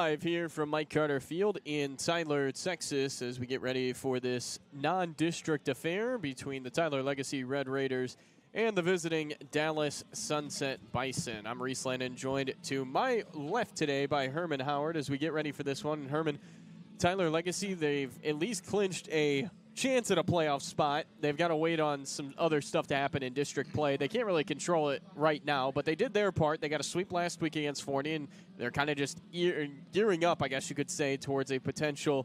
live here from Mike Carter Field in Tyler, Texas, as we get ready for this non-district affair between the Tyler Legacy Red Raiders and the visiting Dallas Sunset Bison. I'm Reese Landon, joined to my left today by Herman Howard as we get ready for this one. And Herman, Tyler Legacy, they've at least clinched a chance at a playoff spot. They've got to wait on some other stuff to happen in district play. They can't really control it right now, but they did their part. They got a sweep last week against Forney, and they're kind of just gearing up, I guess you could say, towards a potential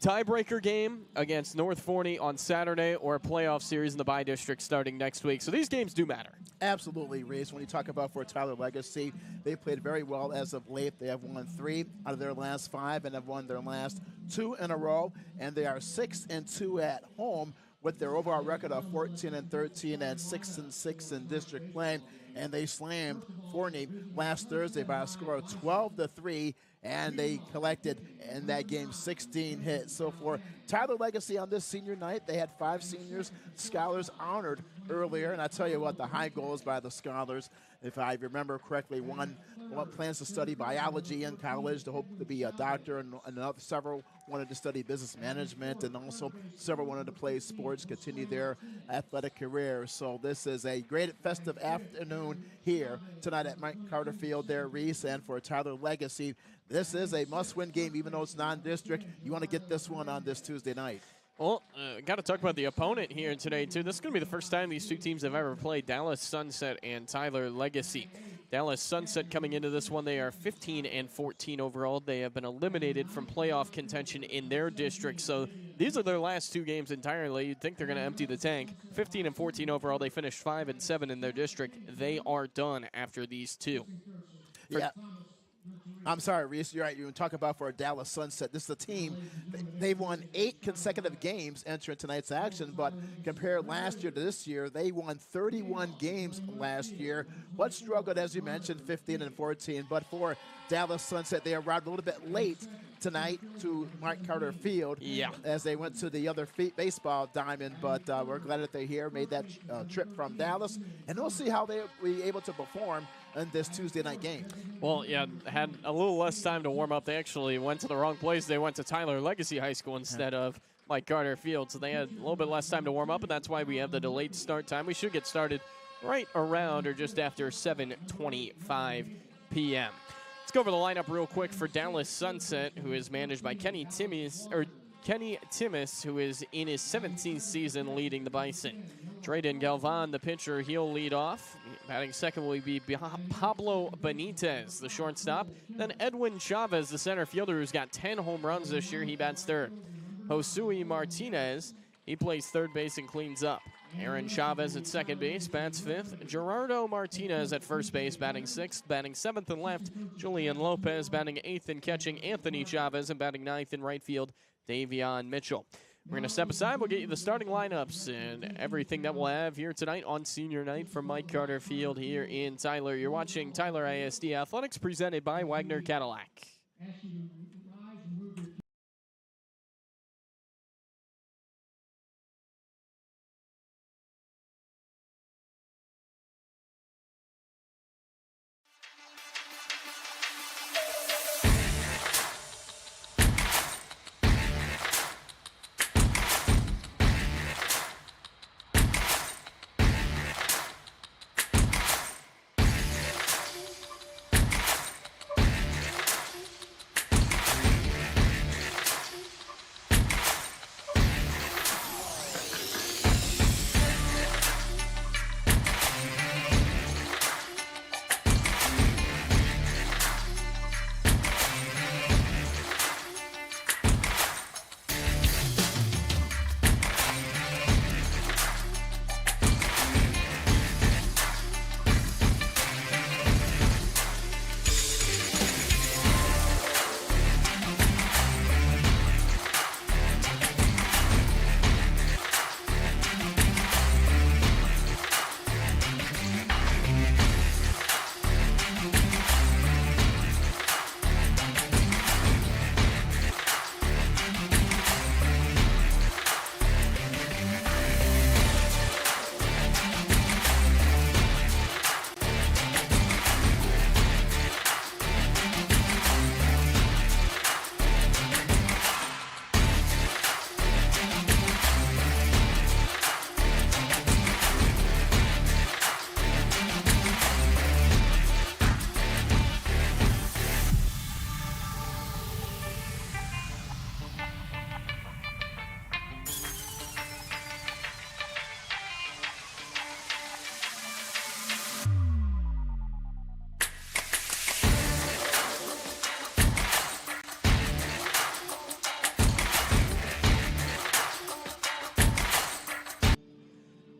tiebreaker game against North Forney on Saturday or a playoff series in the bi-district starting next week. So these games do matter. Absolutely, Reese. When you talk about for Tyler Legacy, they played very well as of late. They have won 3 out of their last 5 and have won their last 2 in a row, and they are 6-2 at home with their overall record of 14-13 and 6-6 in district play. And they slammed Forney last Thursday by a score of 12-3, and they collected in that game 16 hits. So for Tyler Legacy on this senior night, they had 5 seniors, scholars honored earlier. And I tell you what, the high goals by the scholars, if I remember correctly, one plans to study biology in college to hope to be a doctor, and several wanted to study business management, and also several wanted to play sports, continue their athletic career. So this is a great festive afternoon here tonight at Mike Carter Field there, Reese. And for Tyler Legacy, this is a must-win game, even though it's non-district. You want to get this one on this Tuesday night. Well, got to talk about the opponent here today, too. This is going to be the first time these two teams have ever played, Dallas Sunset and Tyler Legacy. Dallas Sunset coming into this one, they are 15-14 overall. They have been eliminated from playoff contention in their district, so these are their last 2 games entirely. You'd think they're going to empty the tank. 15-14 overall. They finished 5-7 in their district. They are done after these 2. Yeah. I'm sorry, Reese, you're right. You talk about for Dallas Sunset. This is a team, they've won 8 consecutive games entering tonight's action, but compared last year to this year, they won 31 games last year, but struggled, as you mentioned, 15-14. But for Dallas Sunset, they arrived a little bit late tonight to Mike Carter Field as they went to the other baseball diamond, but we're glad that they're here, made that trip from Dallas, and we'll see how they'll be able to perform in this Tuesday night game. Well, yeah, had a little less time to warm up. They actually went to the wrong place. They went to Tyler Legacy High School instead of Mike Carter Field, so they had a little bit less time to warm up, and that's why we have the delayed start time. We should get started right around or just after 7:25 p.m. Let's go over the lineup real quick for Dallas Sunset, who is managed by Kenny Timmis, who is in his 17th season leading the Bison. Drayden Galvan, the pitcher, he'll lead off. Batting second will be Pablo Benitez, the shortstop. Then Edwin Chavez, the center fielder, who's got 10 home runs this year. He bats third. Josue Martinez, he plays third base and cleans up. Aaron Chavez at second base, bats fifth. Gerardo Martinez at first base, batting sixth. Batting seventh and left, Julian Lopez. Batting eighth and catching, Anthony Chavez. And batting ninth in right field, Davion Mitchell. We're going to step aside. We'll get you the starting lineups and everything that we'll have here tonight on senior night from Mike Carter Field here in Tyler. You're watching Tyler ISD Athletics presented by Wagner Cadillac.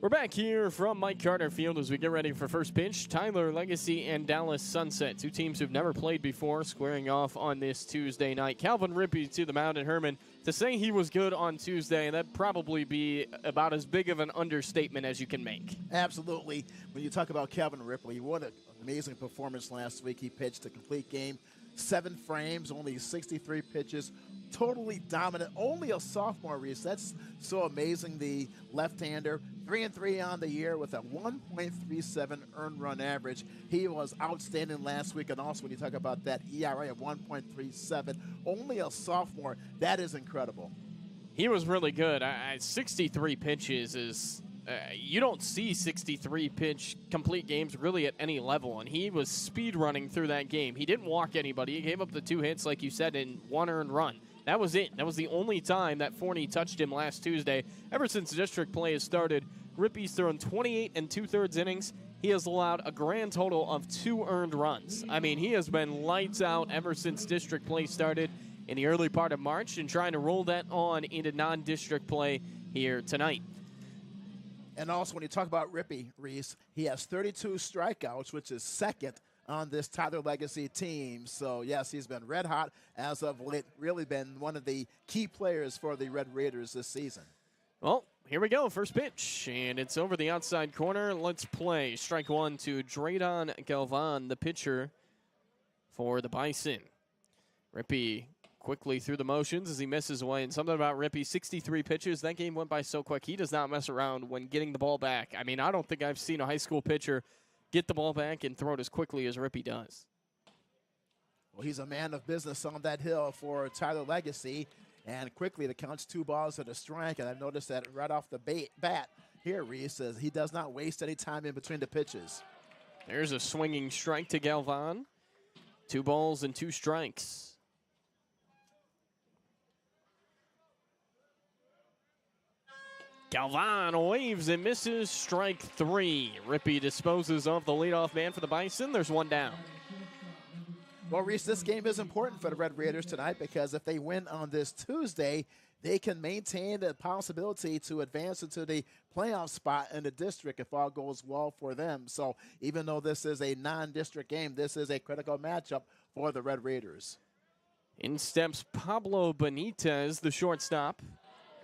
We're back here from Mike Carter Field as we get ready for first pitch. Tyler Legacy and Dallas Sunset, two teams who've never played before, squaring off on this Tuesday night. Calvin Rippey to the mound, and Herman, to say he was good on Tuesday, that'd probably be about as big of an understatement as you can make. Absolutely. When you talk about Calvin Ripley, what an amazing performance last week. He pitched a complete game, 7 frames, only 63 pitches, totally dominant. Only a sophomore, Reese. That's so amazing. The left-hander, 3-3 on the year with a 1.37 earned run average. He was outstanding last week, and also when you talk about that ERA of 1.37, only a sophomore, that is incredible. He was really good. 63 pitches is you don't see 63 pitch complete games really at any level, and he was speed running through that game. He didn't walk anybody. He gave up the 2 hits, like you said, in 1 earned run. That was it. That was the only time that Forney touched him last Tuesday. Ever since district play has started, Rippey's thrown 28 2/3 innings. He has allowed a grand total of 2 earned runs. I mean, he has been lights out ever since district play started in the early part of March, and trying to roll that on into non-district play here tonight. And also, when you talk about Rippey, Reese, he has 32 strikeouts, which is second on this Tyler Legacy team. So, yes, he's been red hot as of late, really been one of the key players for the Red Raiders this season. Well, here we go, first pitch, and it's over the outside corner. Let's play. Strike 1 to Draydon Galvan, the pitcher for the Bison. Rippey quickly through the motions as he misses away, and something about Rippey, 63 pitches. That game went by so quick. He does not mess around when getting the ball back. I mean, I don't think I've seen a high school pitcher get the ball back and throw it as quickly as Rippey does. Well, he's a man of business on that hill for Tyler Legacy. And quickly, the count's 2 balls and a strike. And I've noticed that right off the bat here, Reese says he does not waste any time in between the pitches. There's a swinging strike to Galvan. 2 balls and 2 strikes. Galvan waves and misses, strike 3. Rippey disposes of the leadoff man for the Bison. There's 1 down. Well, Reese, this game is important for the Red Raiders tonight because if they win on this Tuesday, they can maintain the possibility to advance into the playoff spot in the district if all goes well for them. So even though this is a non-district game, this is a critical matchup for the Red Raiders. In steps Pablo Benitez, the shortstop.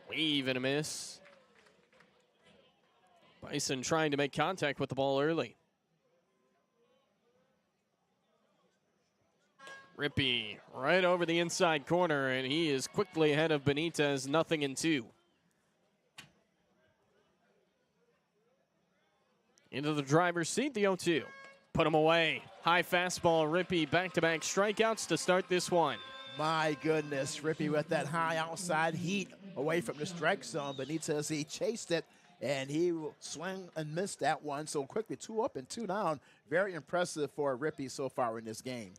Wave and a miss. Bison trying to make contact with the ball early. Rippey right over the inside corner, and he is quickly ahead of Benitez, 0-2. Into the driver's seat, the 0-2. Put him away. High fastball, Rippey, back-to-back strikeouts to start this one. My goodness, Rippey with that high outside heat away from the strike zone. Benitez, he chased it, and he swung and missed that one. So quickly, 2 up and 2 down. Very impressive for Rippey so far in this game.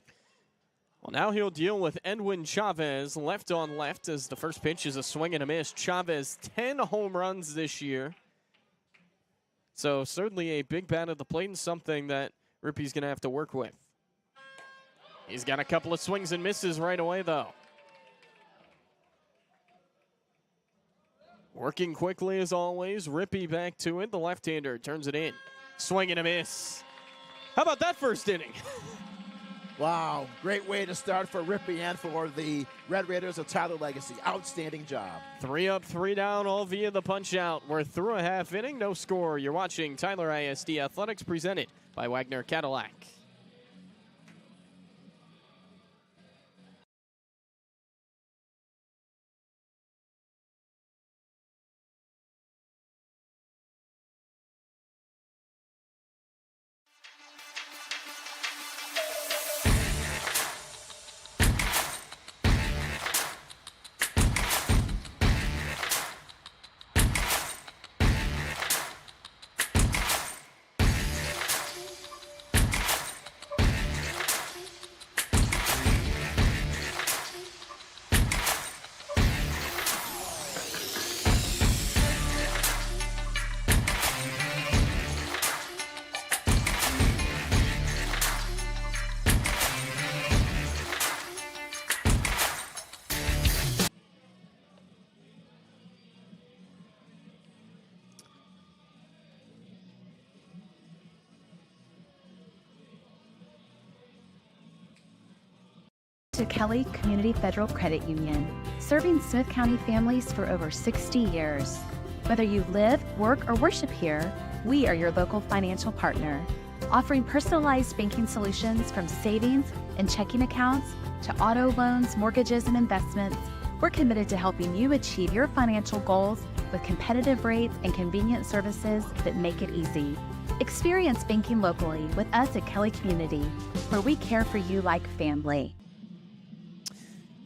Well, now he'll deal with Edwin Chavez, left on left, as the first pitch is a swing and a miss. Chavez, 10 home runs this year. So certainly a big bat at the plate and something that Rippey's going to have to work with. He's got a couple of swings and misses right away, though. Working quickly as always. Rippey back to it. The left-hander turns it in. Swing and a miss. How about that first inning? Wow, great way to start for Rippey and for the Red Raiders of Tyler Legacy. Outstanding job. 3 up, 3 down, all via the punch-out. We're through a half inning, no score. You're watching Tyler ISD Athletics presented by Wagner Cadillac. to Kelly Community Federal Credit Union, serving Smith County families for over 60 years. Whether you live, work, or worship here, we are your local financial partner, offering personalized banking solutions from savings and checking accounts to auto loans, mortgages, and investments. We're committed to helping you achieve your financial goals with competitive rates and convenient services that make it easy. Experience banking locally with us at Kelly Community, where we care for you like family.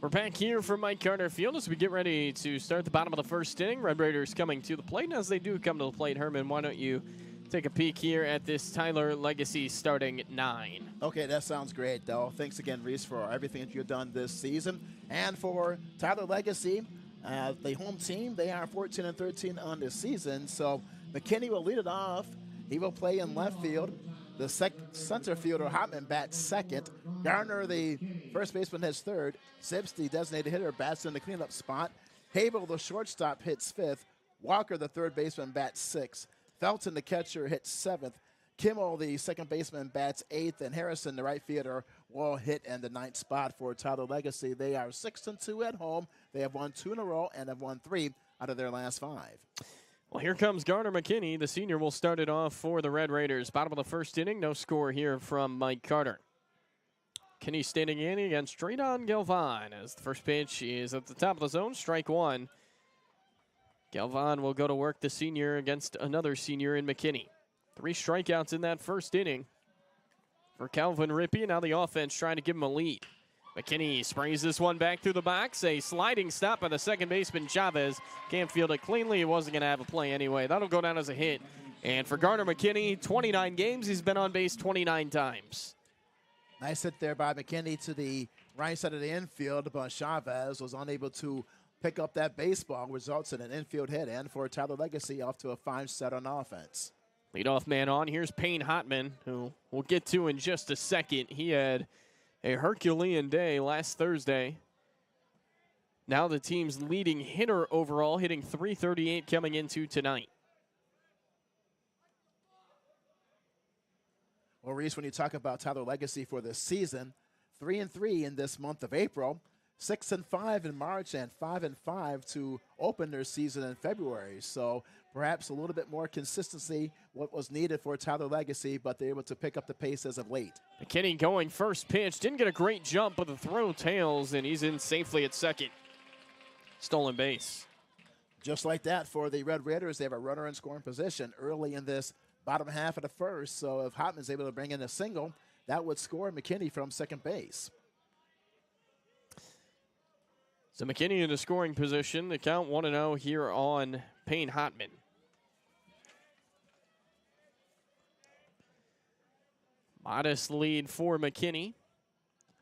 We're back here from Mike Carter Field as we get ready to start the bottom of the first inning. Red Raiders coming to the plate, and as they do come to the plate, Herman, why don't you take a peek here at this Tyler Legacy starting 9. Okay, that sounds great, though. Thanks again, Reese, for everything that you've done this season. And for Tyler Legacy, the home team, they are 14-13 on this season. So McKinney will lead it off. He will play in left field. The center fielder, Hotman, bats second. Garner, the first baseman, hits third. Zips, the designated hitter, bats in the cleanup spot. Habel, the shortstop, hits fifth. Walker, the third baseman, bats sixth. Felton, the catcher, hits seventh. Kimmel, the second baseman, bats eighth. And Harrison, the right fielder, will hit in the ninth spot for Tyler Legacy. They are 6-2 at home. They have won 2 in a row and have won 3 out of their last 5. Well, here comes Garner McKinney. The senior will start it off for the Red Raiders. Bottom of the first inning, no score here from Mike Carter. McKinney standing in against Draydon Galvan as the first pitch is at the top of the zone, strike 1. Galvan will go to work, the senior, against another senior in McKinney. 3 strikeouts in that first inning for Calvin Rippey. Now the offense trying to give him a lead. McKinney sprays this one back through the box. A sliding stop by the second baseman, Chavez. Can't field it cleanly. He wasn't going to have a play anyway. That'll go down as a hit. And for Garner McKinney, 29 games. He's been on base 29 times. Nice hit there by McKinney to the right side of the infield, but Chavez was unable to pick up that baseball. Results in an infield hit, and for Tyler Legacy, off to a 5 set on offense. Leadoff man on. Here's Payne Hotman, who we'll get to in just a second. He had a Herculean day last Thursday. Now the team's leading hitter overall, hitting .338 coming into tonight. Well, Reese, when you talk about Tyler Legacy for this season, 3-3 in this month of April, 6-5 in March, and 5-5 to open their season in February. So perhaps a little bit more consistency, what was needed for Tyler Legacy, but they're able to pick up the pace as of late. McKinney going first pitch. Didn't get a great jump, but the throw tails, and he's in safely at second. Stolen base. Just like that for the Red Raiders, they have a runner in scoring position early in this bottom half of the first. So if Hotman's able to bring in a single, that would score McKinney from second base. So McKinney in the scoring position. The count 1-0 here on Payne Hotman. Modest lead for McKinney.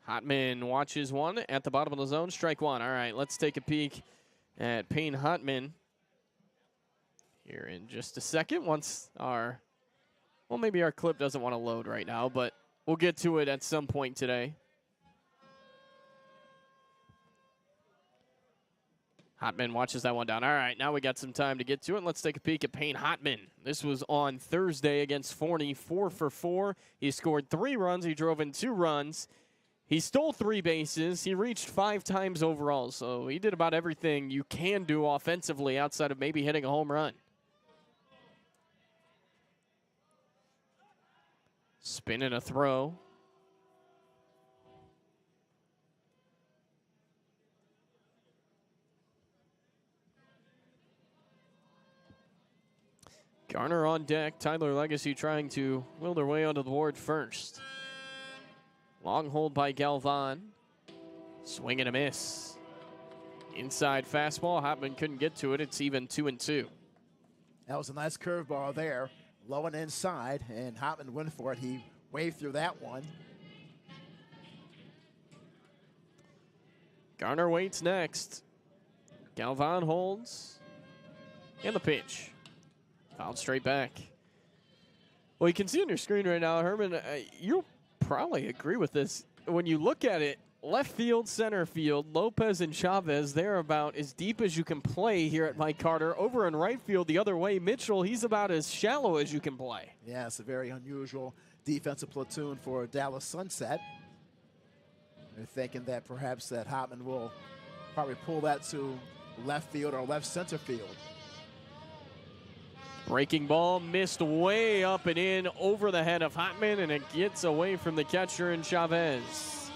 Hotman watches one at the bottom of the zone. Strike 1. All right, let's take a peek at Payne Hotman here in just a second. Once our, well, maybe our clip doesn't want to load right now, but we'll get to it at some point today. Hotman watches that one down. All right, now we got some time to get to it. Let's take a peek at Payne Hotman. This was on Thursday against Forney, 4 for 4. He scored 3 runs. He drove in 2 runs. He stole 3 bases. He reached 5 times overall, so he did about everything you can do offensively outside of maybe hitting a home run. Spin and a throw. Garner on deck. Tyler Legacy trying to will their way onto the board first. Long hold by Galvan. Swing and a miss. Inside fastball. Hotman couldn't get to it. It's even 2-2. That was a nice curveball there. Low and inside, and Hotman went for it. He waved through that one. Garner waits next. Galvan holds. And the pitch. Fouled straight back. Well, you can see on your screen right now, Herman, you'll probably agree with this. When you look at it, left field, center field, Lopez and Chavez, they're about as deep as you can play here at Mike Carter. Over in right field the other way, Mitchell, he's about as shallow as you can play. Yeah, it's a very unusual defensive platoon for Dallas Sunset. They're thinking that perhaps that Hopman will probably pull that to left field or left center field. Breaking ball missed way up and in over the head of Hotman, and it gets away from the catcher in Chavez.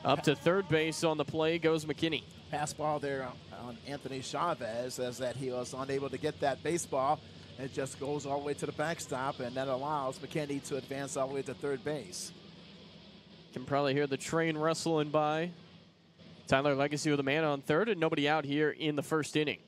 Up to third base on the play goes McKinney. Pass ball there on Anthony Chavez, as that he was unable to get that baseball. It just goes all the way to the backstop, and that allows McKinney to advance all the way to third base. Can probably hear the train rustling by. Tyler Legacy with a man on third and nobody out here in the first inning.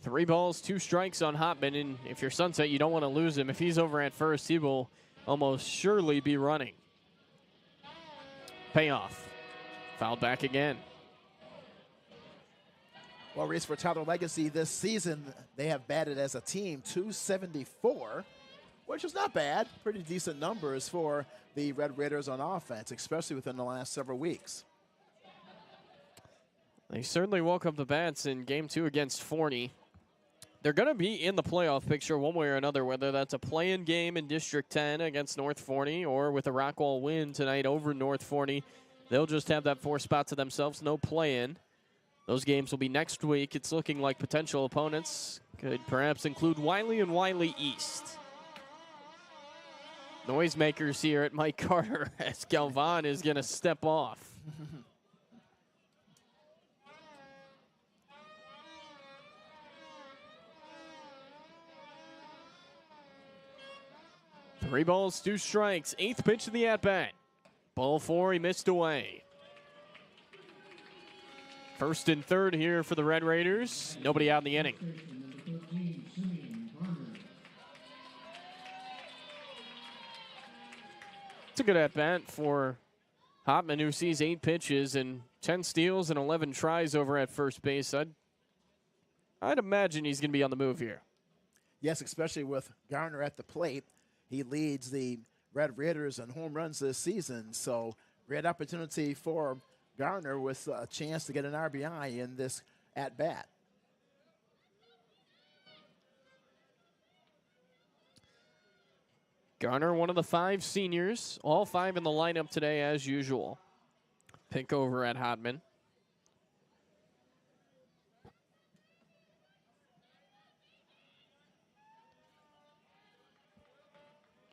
Three balls, two strikes on Hotman, and if you're Sunset, you don't want to lose him. If he's over at first, he will almost surely be running. Payoff. Fouled back again. Well, Reese, for Tyler Legacy this season, they have batted as a team .274, which is not bad. Pretty decent numbers for the Red Raiders on offense, especially within the last several weeks. They certainly woke up the bats in Game 2 against Forney. They're going to be in the playoff picture one way or another, whether that's a play-in game in District 10 against North Forney or with a Rockwall win tonight over North Forney. They'll just have that 4 spot to themselves, no play-in. Those games will be next week. It's looking like potential opponents could perhaps include Wiley and Wiley East. Noisemakers here at Mike Carter as Galvan is going to step off. Three balls, two strikes. Eighth pitch of the at-bat. Ball 4, he missed away. First and third here for the Red Raiders. Nobody out in the inning. It's a good at-bat for Hotman, who sees 8 pitches and 10 steals and 11 tries over at first base. I'd imagine he's going to be on the move here. Yes, especially with Garner at the plate. He leads the Red Raiders in home runs this season, so great opportunity for Garner with a chance to get an RBI in this at-bat. Garner, one of the 5 seniors, all 5 in the lineup today as usual. Pick over at Hotman.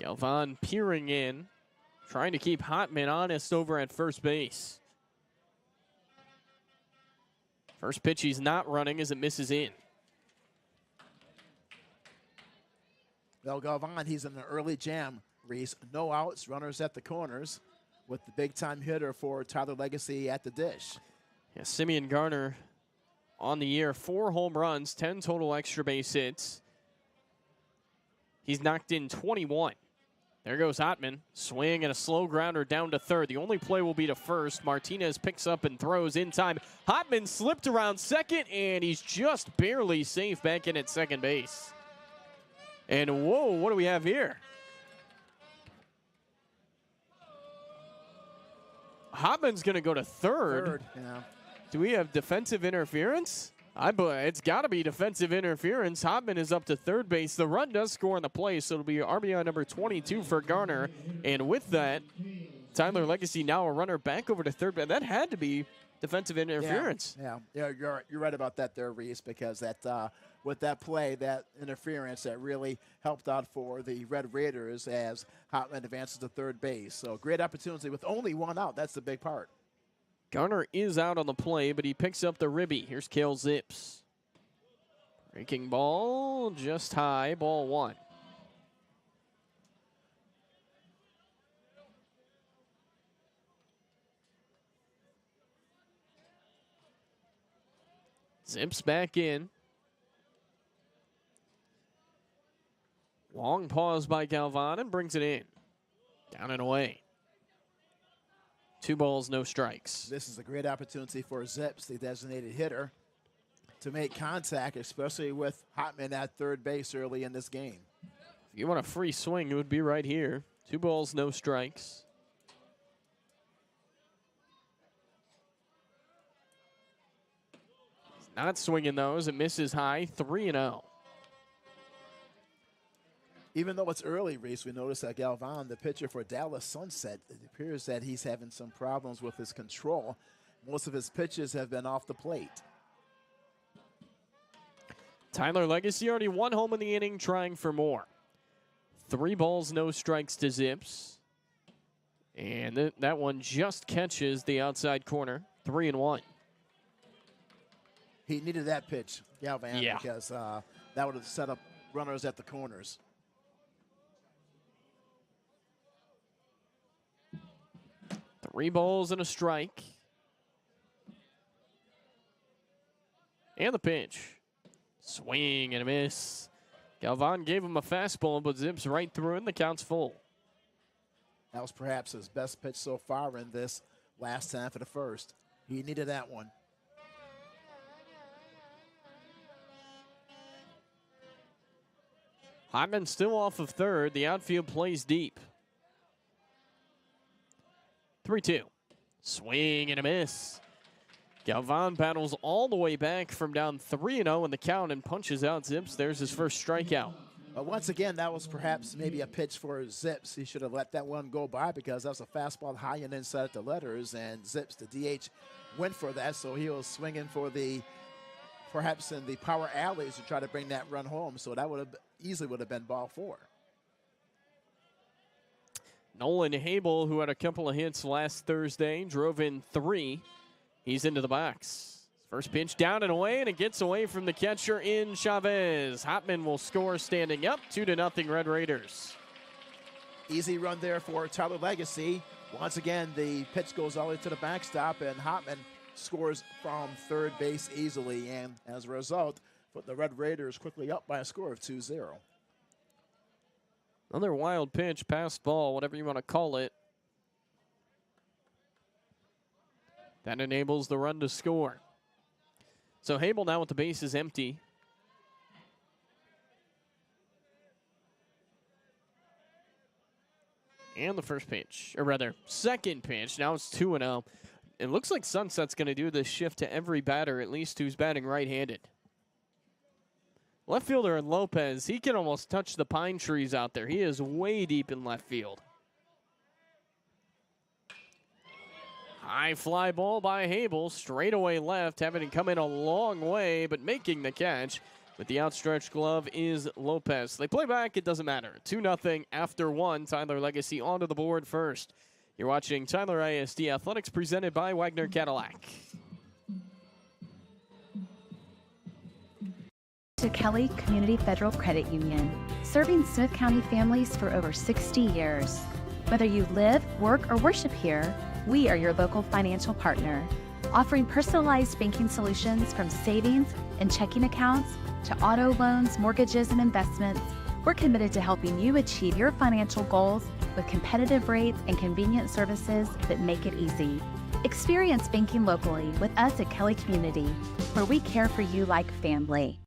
Galvan peering in, trying to keep Hotman honest over at first base. First pitch he's not running as it misses in. Well, Galvan, he's in an early jam, Reese. No outs, runners at the corners with the big-time hitter for Tyler Legacy at the dish. Yeah, Simeon Garner on the year, 4 home runs, 10 total extra base hits. He's knocked in 21. There goes Hotman. Swing and a slow grounder down to third. The only play will be to first. Martinez picks up and throws in time. Hotman slipped around second, and he's just barely safe back in at second base. And whoa, what do we have here? Hotman's going to go to third. Yeah. Do we have defensive interference? It's got to be defensive interference. Hotman is up to third base. The run does score in the play, so it'll be RBI number 22 for Garner. And with that, Tyler Legacy now a runner back over to third base. That had to be defensive interference. Yeah, you're right about that there, Reese, because that with that play, that interference, that really helped out for the Red Raiders as Hotman advances to third base. So great opportunity with only 1 out. That's the big part. Garner is out on the play, but he picks up the ribby. Here's Cale Zips. Breaking ball just high, ball 1. Zips back in. Long pause by Galvan and brings it in. Down and away. 2 balls, no strikes. This is a great opportunity for Zips, the designated hitter, to make contact, especially with Hotman at third base early in this game. If you want a free swing, it would be right here. 2 balls, no strikes. He's not swinging those. It misses high, 3-0. Even though it's early, Reese, we noticed that Galvan, the pitcher for Dallas Sunset, it appears that he's having some problems with his control. Most of his pitches have been off the plate. Tyler Legacy already one home in the inning, trying for more. 3 balls, no strikes to Zips. And that one just catches the outside corner. 3-1. He needed that pitch, Galvan, Yeah. because that would have set up runners at the corners. Three balls and a strike. And the pitch. Swing and a miss. Galvan gave him a fastball, but Zips right through it, and the count's full. That was perhaps his best pitch so far in this last half of the first. He needed that one. Hyman still off of third. The outfield plays deep. 3-2. Swing and a miss. Galvan battles all the way back from down 3-0 in the count and punches out Zips. There's his first strikeout. Once again, that was perhaps maybe a pitch for Zips. He should have let that one go by because that was a fastball high and inside at the letters, and Zips, the DH, went for that, so he was swinging for the, perhaps in the power alleys to try to bring that run home, so that would have easily would have been ball 4. Nolan Habel, who had a couple of hits last Thursday, drove in 3. He's into the box. First pitch down and away, and it gets away from the catcher in Chavez. Hopman will score standing up, 2-0 Red Raiders. Easy run there for Tyler Legacy. Once again, the pitch goes all the way to the backstop, and Hopman scores from third base easily, and as a result, put the Red Raiders quickly up by a score of 2-0. Another wild pitch, pass ball, whatever you want to call it. That enables the run to score. So Habel now with the bases empty. And the first pitch, or rather, second pitch. Now it's 2-0. It looks like Sunset's going to do this shift to every batter, at least who's batting right-handed. Left fielder Lopez, he can almost touch the pine trees out there. He is way deep in left field. High fly ball by Habel, straight away left, having it come in a long way, but making the catch with the outstretched glove is Lopez. They play back, it doesn't matter. 2-0 after 1, Tyler Legacy onto the board first. You're watching Tyler ISD Athletics presented by Wagner Cadillac. To Kelly Community Federal Credit Union, serving Smith County families for over 60 years. Whether you live, work, or worship here, we are your local financial partner, offering personalized banking solutions from savings and checking accounts to auto loans, mortgages, and investments. We're committed to helping you achieve your financial goals with competitive rates and convenient services that make it easy. Experience banking locally with us at Kelly Community, where we care for you like family.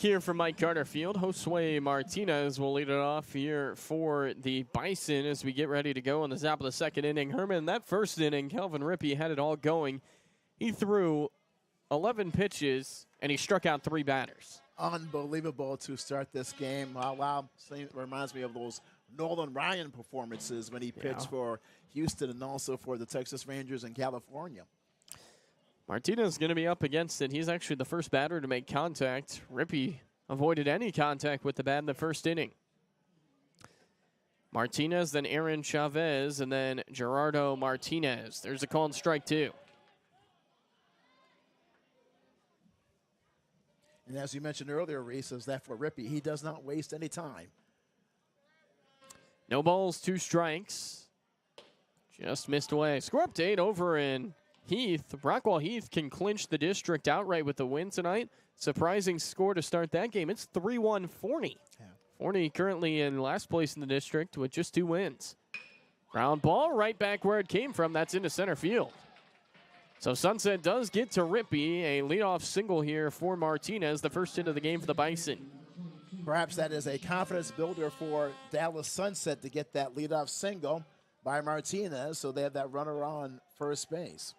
Here from Mike Carter Field, Josue Martinez will lead it off here for the Bison as we get ready to go in the top of the second inning. Herman, that first inning, Calvin Rippey had it all going. He threw 11 pitches, and he struck out 3 batters. Unbelievable to start this game. Wow. Reminds me of those Nolan Ryan performances when he pitched for Houston and also for the Texas Rangers in California. Martinez is going to be up against it. He's actually the first batter to make contact. Rippey avoided any contact with the bat in the first inning. Martinez, then Aaron Chavez, and then Gerardo Martinez. There's a call and strike 2. And as you mentioned earlier, Reese, is that for Rippey, he does not waste any time. No balls, 2 strikes. Just missed away. Score update over in Heath. Rockwall Heath can clinch the district outright with the win tonight. Surprising score to start that game. It's 3-1 Forney. Yeah. Forney currently in last place in the district with just 2 wins. Ground ball right back where it came from. That's into center field. So Sunset does get to Rippey. A leadoff single here for Martinez, the first hit of the game for the Bison. Perhaps that is a confidence builder for Dallas Sunset to get that leadoff single by Martinez, so they have that runner on first base.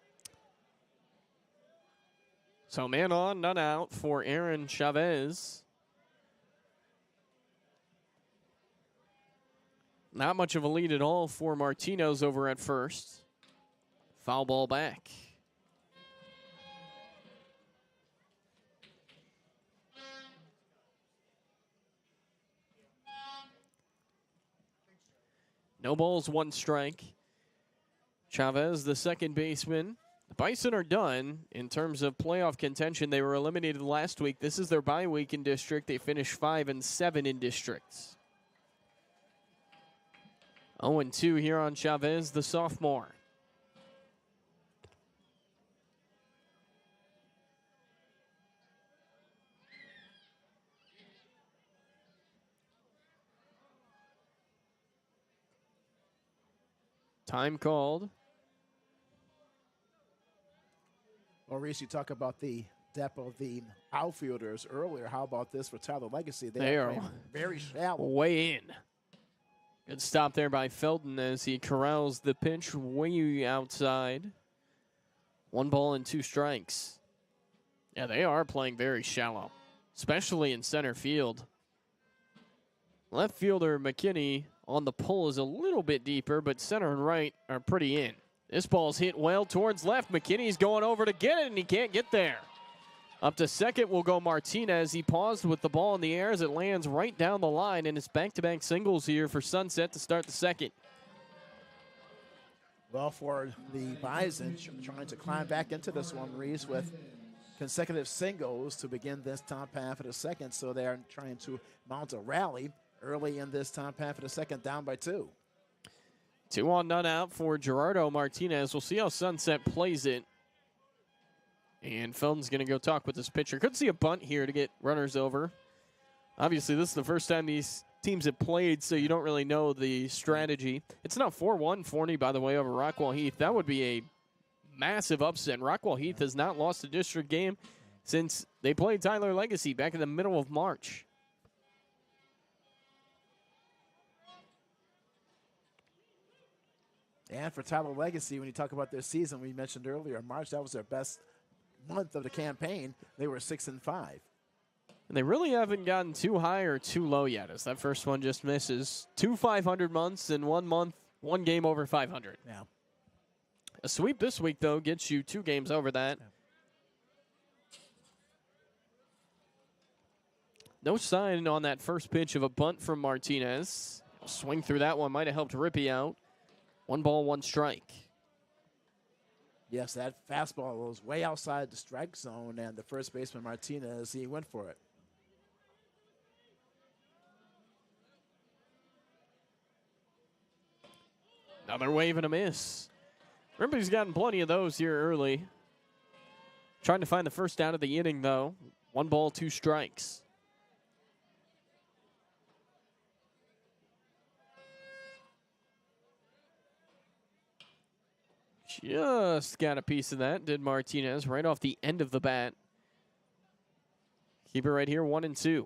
So man on, none out for Aaron Chavez. Not much of a lead at all for Martinez over at first. Foul ball back. No balls, 1 strike. Chavez, the second baseman. The Bison are done in terms of playoff contention. They were eliminated last week. This is their bye week in district. They finished 5-7 in districts. 0-2 here on Chavez, the sophomore. Time called. Well, Reese, you talk about the depth of the outfielders earlier. How about this for Tyler Legacy? They are very shallow. Way in. Good stop there by Felton as he corrals the pitch way outside. 1 ball and 2 strikes. Yeah, they are playing very shallow, especially in center field. Left fielder McKinney on the pull is a little bit deeper, but center and right are pretty in. This ball's hit well towards left. McKinney's going over to get it, and he can't get there. Up to second will go Martinez. He paused with the ball in the air as it lands right down the line, and it's back-to-back singles here for Sunset to start the second. Well, for the Bison, trying to climb back into this one, Reese, with consecutive singles to begin this top half of the second, so they're trying to mount a rally early in this top half of the second, down by 2. 2 on, none out for Gerardo Martinez. We'll see how Sunset plays it. And Felton's going to go talk with this pitcher. Could see a bunt here to get runners over. Obviously, this is the first time these teams have played, so you don't really know the strategy. It's now 4-1 Forney, by the way, over Rockwall Heath. That would be a massive upset. Rockwall Heath has not lost a district game since they played Tyler Legacy back in the middle of March. And for Tyler Legacy, when you talk about their season, we mentioned earlier, March, that was their best month of the campaign. They were 6-5. And they really haven't gotten too high or too low yet, as that first one just misses. 2 500 months in 1 month, 1 game over 500. Yeah. A sweep this week, though, gets you 2 games over that. Yeah. No sign on that first pitch of a bunt from Martinez. Swing through that one might have helped Rippey out. 1 ball, 1 strike. Yes, that fastball was way outside the strike zone, and the first baseman, Martinez, he went for it. Another wave and a miss. Remember, he's gotten plenty of those here early. Trying to find the first out of the inning, though. 1 ball, 2 strikes. Just got a piece of that, did Martinez, right off the end of the bat. Keep it right here, 1-2.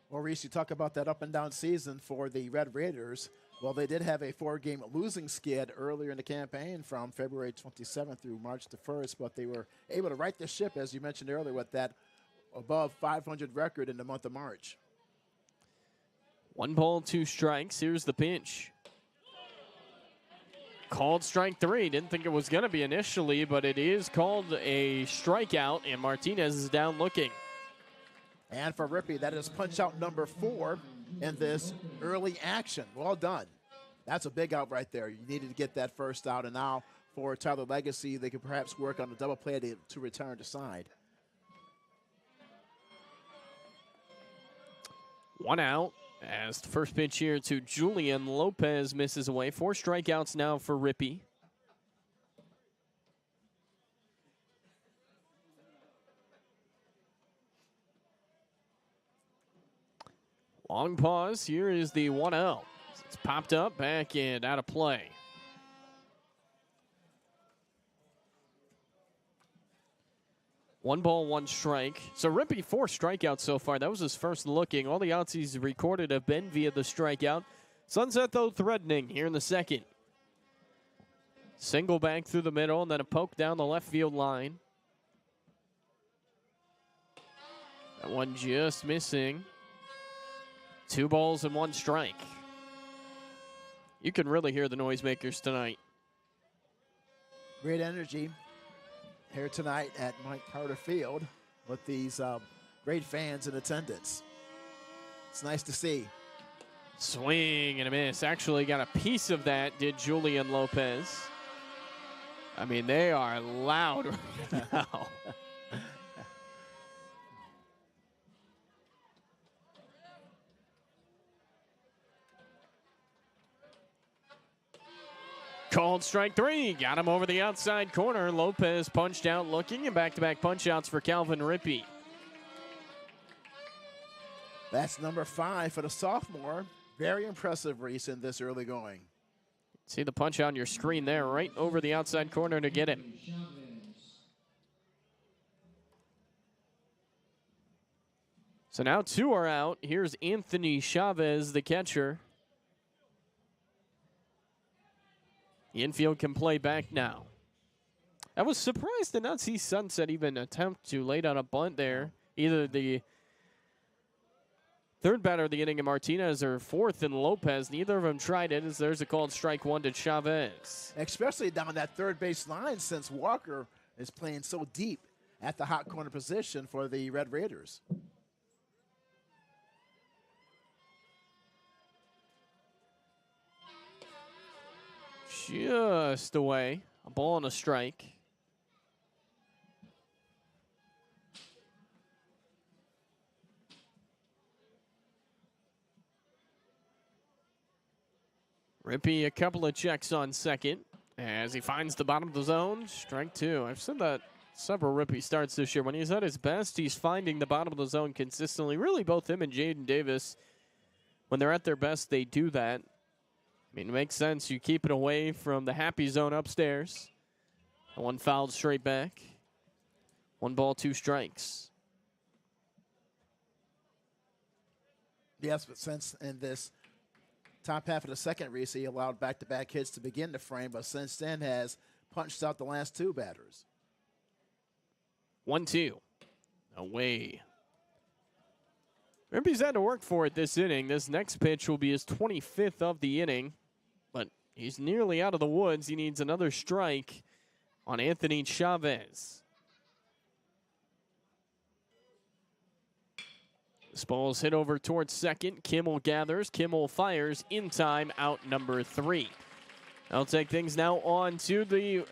Well, Reese, you talk about that up and down season for the Red Raiders. Well, they did have a 4-game losing skid earlier in the campaign from February 27th through March the 1st, but they were able to right the ship, as you mentioned earlier, with that above 500 record in the month of March. 1 ball, 2 strikes. Here's the pitch. Called strike 3. Didn't think it was going to be initially, but it is called a strikeout, and Martinez is down looking. And for Rippey, that is punch out number 4 in this early action. Well done. That's a big out right there. You needed to get that first out, and now for Tyler Legacy, they could perhaps work on a double play to return to side. One out as the first pitch here to Julian Lopez misses away. 4 strikeouts now for Rippey. Long pause. Here is the 1-0. It's popped up, back and out of play. One ball, one strike. So Rippey, 4 strikeouts so far. That was his first looking. All the outs he's recorded have been via the strikeout. Sunset, though, threatening here in the second. Single back through the middle and then a poke down the left field line. That one just missing. 2 balls and 1 strike. You can really hear the noisemakers tonight. Great energy here tonight at Mike Carter Field with these great fans in attendance. It's nice to see. Swing and a miss. Actually got a piece of that, did Julian Lopez. I mean, they are loud right now. Called strike 3. Got him over the outside corner. Lopez punched out looking, and back-to-back punch-outs for Calvin Rippey. That's number 5 for the sophomore. Very impressive, Reese, in this early going. See the punch on your screen there, right over the outside corner to get him. So now 2 are out. Here's Anthony Chavez, the catcher. The infield can play back now. I was surprised to not see Sunset even attempt to lay down a bunt there. Either the third batter of the inning in Martinez or fourth in Lopez. Neither of them tried it, as there's a called strike 1 to Chavez. Especially down that third base line, since Walker is playing so deep at the hot corner position for the Red Raiders. Just away. A ball and a strike. Rippey, a couple of checks on second as he finds the bottom of the zone. Strike 2. I've said that several Rippey starts this year. When he's at his best, he's finding the bottom of the zone consistently. Really, both him and Jaden Davis, when they're at their best, they do that. I mean, it makes sense. You keep it away from the happy zone upstairs. One fouled straight back. 1 ball, 2 strikes. Yes, but since in this top half of the second, Reese, he allowed back-to-back hits to begin the frame, but since then has punched out the last 2 batters. 1-2. Away. Rippey's had to work for it this inning. This next pitch will be his 25th of the inning, but he's nearly out of the woods. He needs another strike on Anthony Chavez. This ball's hit over towards second. Kimmel gathers. Kimmel fires in time, out number 3. I'll take things now on to the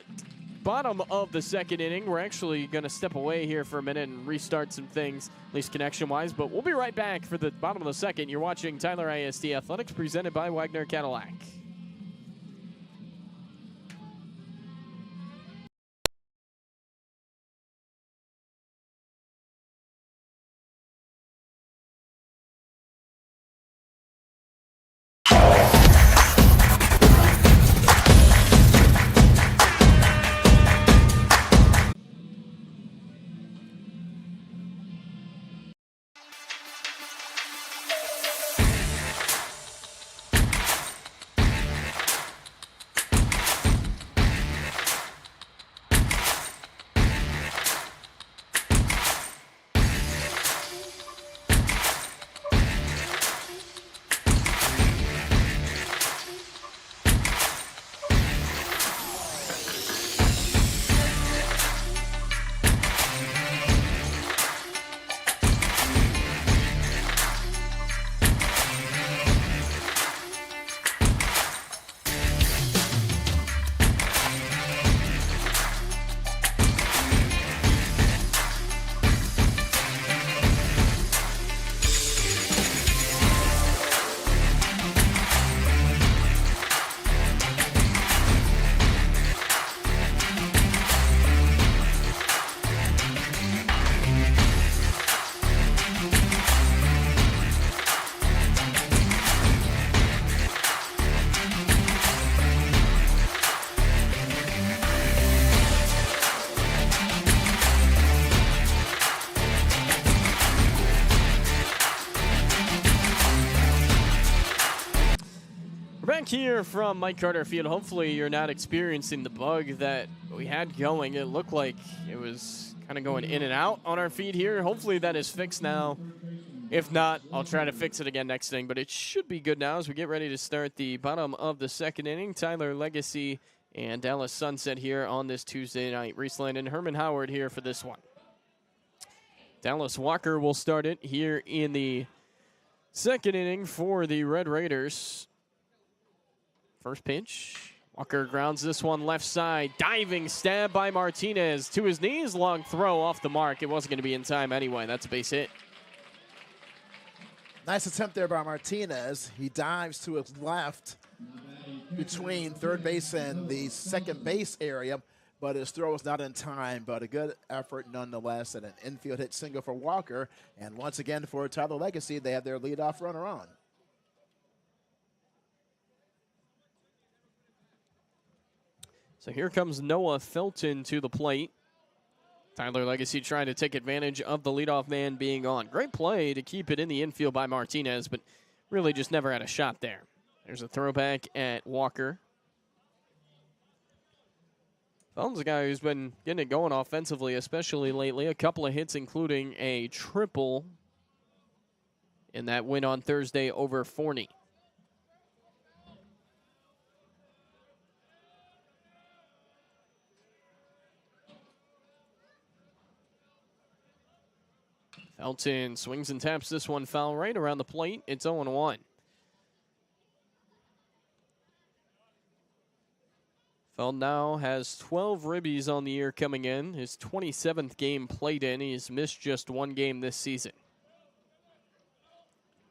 bottom of the second inning. We're actually going to step away here for a minute and restart some things, at least connection-wise, but we'll be right back for the bottom of the second. You're watching Tyler ISD Athletics presented by Wagner Cadillac. back here from Mike Carter Field. Hopefully you're not experiencing the bug that we had going. It looked like it was kind of going in and out on our feed here. Hopefully that is fixed now. If not, I'll try to fix it again next inning, but it should be good now as we get ready to start the bottom of the second inning. Tyler Legacy and Dallas Sunset here on this Tuesday night. Reese Land and Herman Howard here for this one. Dallas Walker will start it here in the second inning for the Red Raiders. First pitch. Walker grounds this one left side. Diving stab by Martinez to his knees. Long throw off the mark. It wasn't going to be in time anyway. That's a base hit. Nice attempt there by Martinez. He dives to his left between third base and the second base area, but his throw was not in time, but a good effort nonetheless, and an infield hit single for Walker. And once again for Tyler Legacy, they have their leadoff runner on. So here comes Noah Felton to the plate. Tyler Legacy trying to take advantage of the leadoff man being on. Great play to keep it in the infield by Martinez, but really just never had a shot there. There's a throwback at Walker. Felton's a guy who's been getting it going offensively, especially lately. A couple of hits, including a triple in that win on Thursday over Forney. Felton swings and taps this one foul right around the plate. It's 0-1. Felton now has 12 ribbies on the year coming in. His 27th game played in. He's missed just one game this season.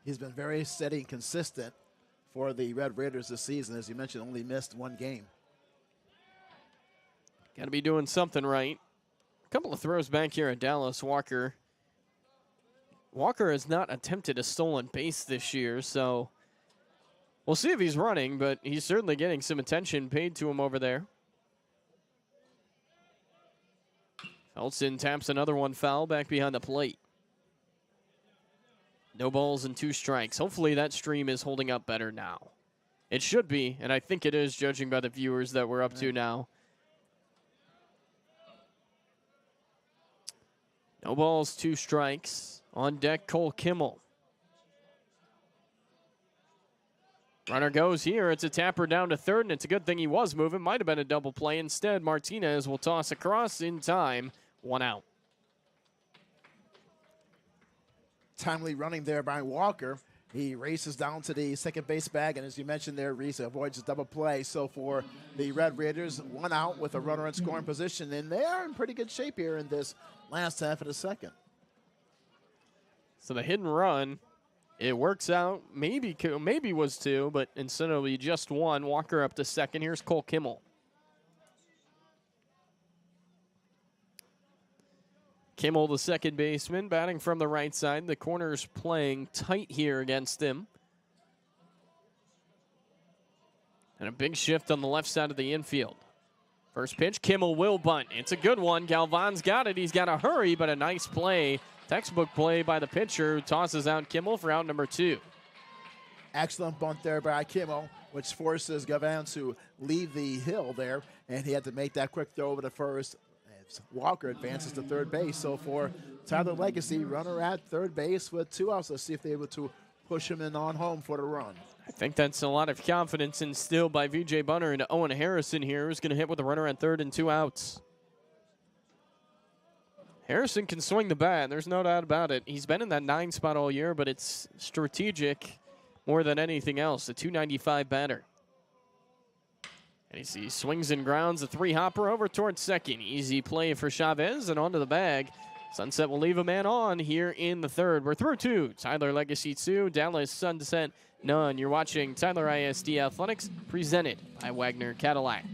He's been very steady and consistent for the Red Raiders this season. As you mentioned, only missed one game. Got to be doing something right. A couple of throws back here at Dallas. Walker has not attempted a stolen base this year, so we'll see if he's running, but he's certainly getting some attention paid to him over there. Felton taps another one foul back behind the plate. No balls and 2 strikes. Hopefully that stream is holding up better now. It should be, and I think it is, judging by the viewers that we're up to now. No balls, 2 strikes. On deck, Cole Kimmel. Runner goes here. It's a tapper down to third, and it's a good thing he was moving. Might have been a double play. Instead, Martinez will toss across in time. 1 out. Timely running there by Walker. He races down to the second base bag, and as you mentioned there, Reese avoids a double play. So for the Red Raiders, 1 out with a runner in scoring position, and they are in pretty good shape here in this last half of the second. So the hit and run, it works out. Maybe was 2, but instead it'll be just 1. Walker up to second. Here's Cole Kimmel. Kimmel, the second baseman, batting from the right side. The corner's playing tight here against him. And a big shift on the left side of the infield. First pitch, Kimmel will bunt. It's a good one. Galvan's got it. He's got to hurry, but a nice play. Textbook play by the pitcher who tosses out Kimmel for out number 2. Excellent bunt there by Kimmel, which forces Galvan to leave the hill there, and he had to make that quick throw over to first. As Walker advances to third base. So for Tyler Legacy, runner at third base with 2 outs. Let's see if they're able to push him in on home for the run. I think that's a lot of confidence instilled by V.J. Bunner into Owen Harrison here, who's going to hit with a runner at third and 2 outs. Harrison can swing the bat. There's no doubt about it. He's been in that 9 spot all year, but it's strategic more than anything else. A .295 batter. And he swings and grounds a 3-hopper over towards second. Easy play for Chavez and onto the bag. Sunset will leave a man on here in the third. We're through 2. Tyler Legacy 2, Dallas Sunset none. You're watching Tyler ISD Athletics presented by Wagner Cadillac.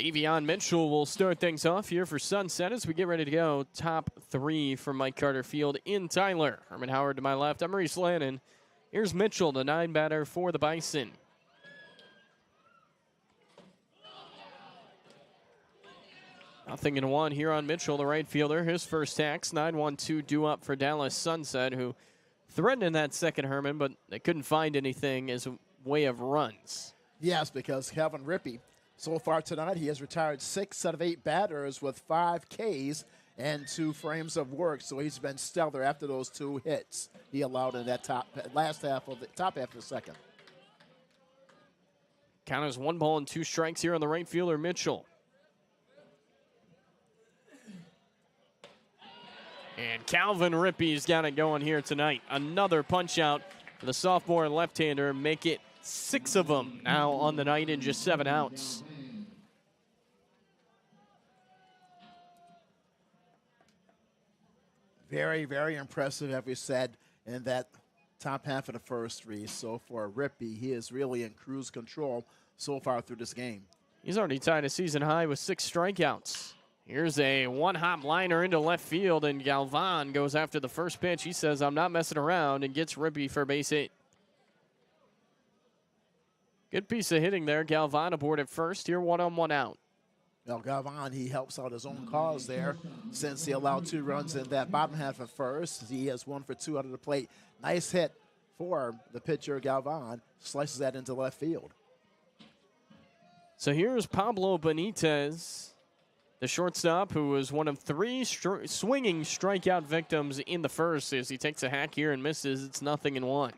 Davion Mitchell will start things off here for Sunset as we get ready to go. Top 3 from Mike Carter Field in Tyler. Herman Howard to my left. I'm Maurice Lannon. Here's Mitchell, the 9 batter for the Bison. Nothing in 1 here on Mitchell, the right fielder. His first tax, 9-1-2 due up for Dallas Sunset, who threatened in that second, Herman, but they couldn't find anything as a way of runs. Yes, because Calvin Rippey, so far tonight, he has retired 6 out of 8 batters with 5 Ks and 2 frames of work. So he's been stellar after those 2 hits he allowed in that top half of the second. Count is 1 ball and 2 strikes here on the right fielder, Mitchell. And Calvin Rippey's got it going here tonight. Another punch out for the sophomore left-hander. Make it 6 of them now on the night in just 7 outs. Very, very impressive, as we said, in that top half of the first, Reese. So for Rippey, he is really in cruise control so far through this game. He's already tied a season high with 6 strikeouts. Here's a one-hop liner into left field, and Galvan goes after the first pitch. He says, I'm not messing around, and gets Rippey for base hit. Good piece of hitting there. Galvan aboard at first. Here, 1 on 1 out. Well, Galvan, he helps out his own cause there since he allowed 2 runs in that bottom half at first. He has 1 for 2 out of the plate. Nice hit for the pitcher, Galvan. Slices that into left field. So here's Pablo Benitez, the shortstop, who was one of 3 swinging strikeout victims in the first. As he takes a hack here and misses, it's 0-1.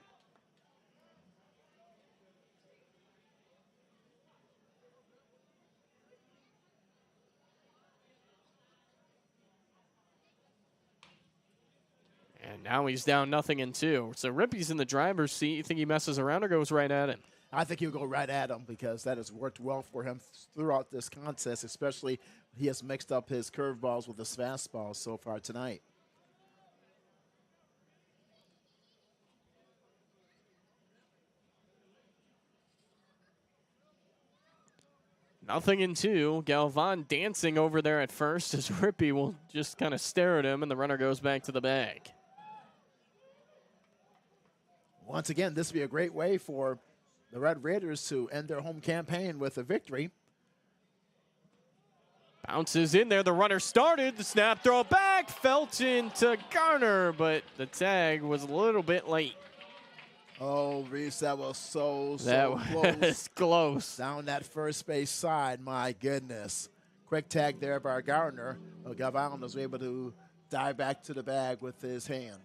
And now he's down 0-2. So Rippey's in the driver's seat. You think he messes around or goes right at him? I think he'll go right at him because that has worked well for him throughout this contest, especially he has mixed up his curveballs with his fastballs so far tonight. Nothing in 2. Galvan dancing over there at first as Rippey will just kind of stare at him, and the runner goes back to the bag. Once again, this would be a great way for the Red Raiders to end their home campaign with a victory. Bounces in there. The runner started. The snap throw back. Felton to Garner, but the tag was a little bit late. Oh, Reese, that was so close. Close. Down that first base side, my goodness. Quick tag there by Garner. Galvan was able to dive back to the bag with his hand.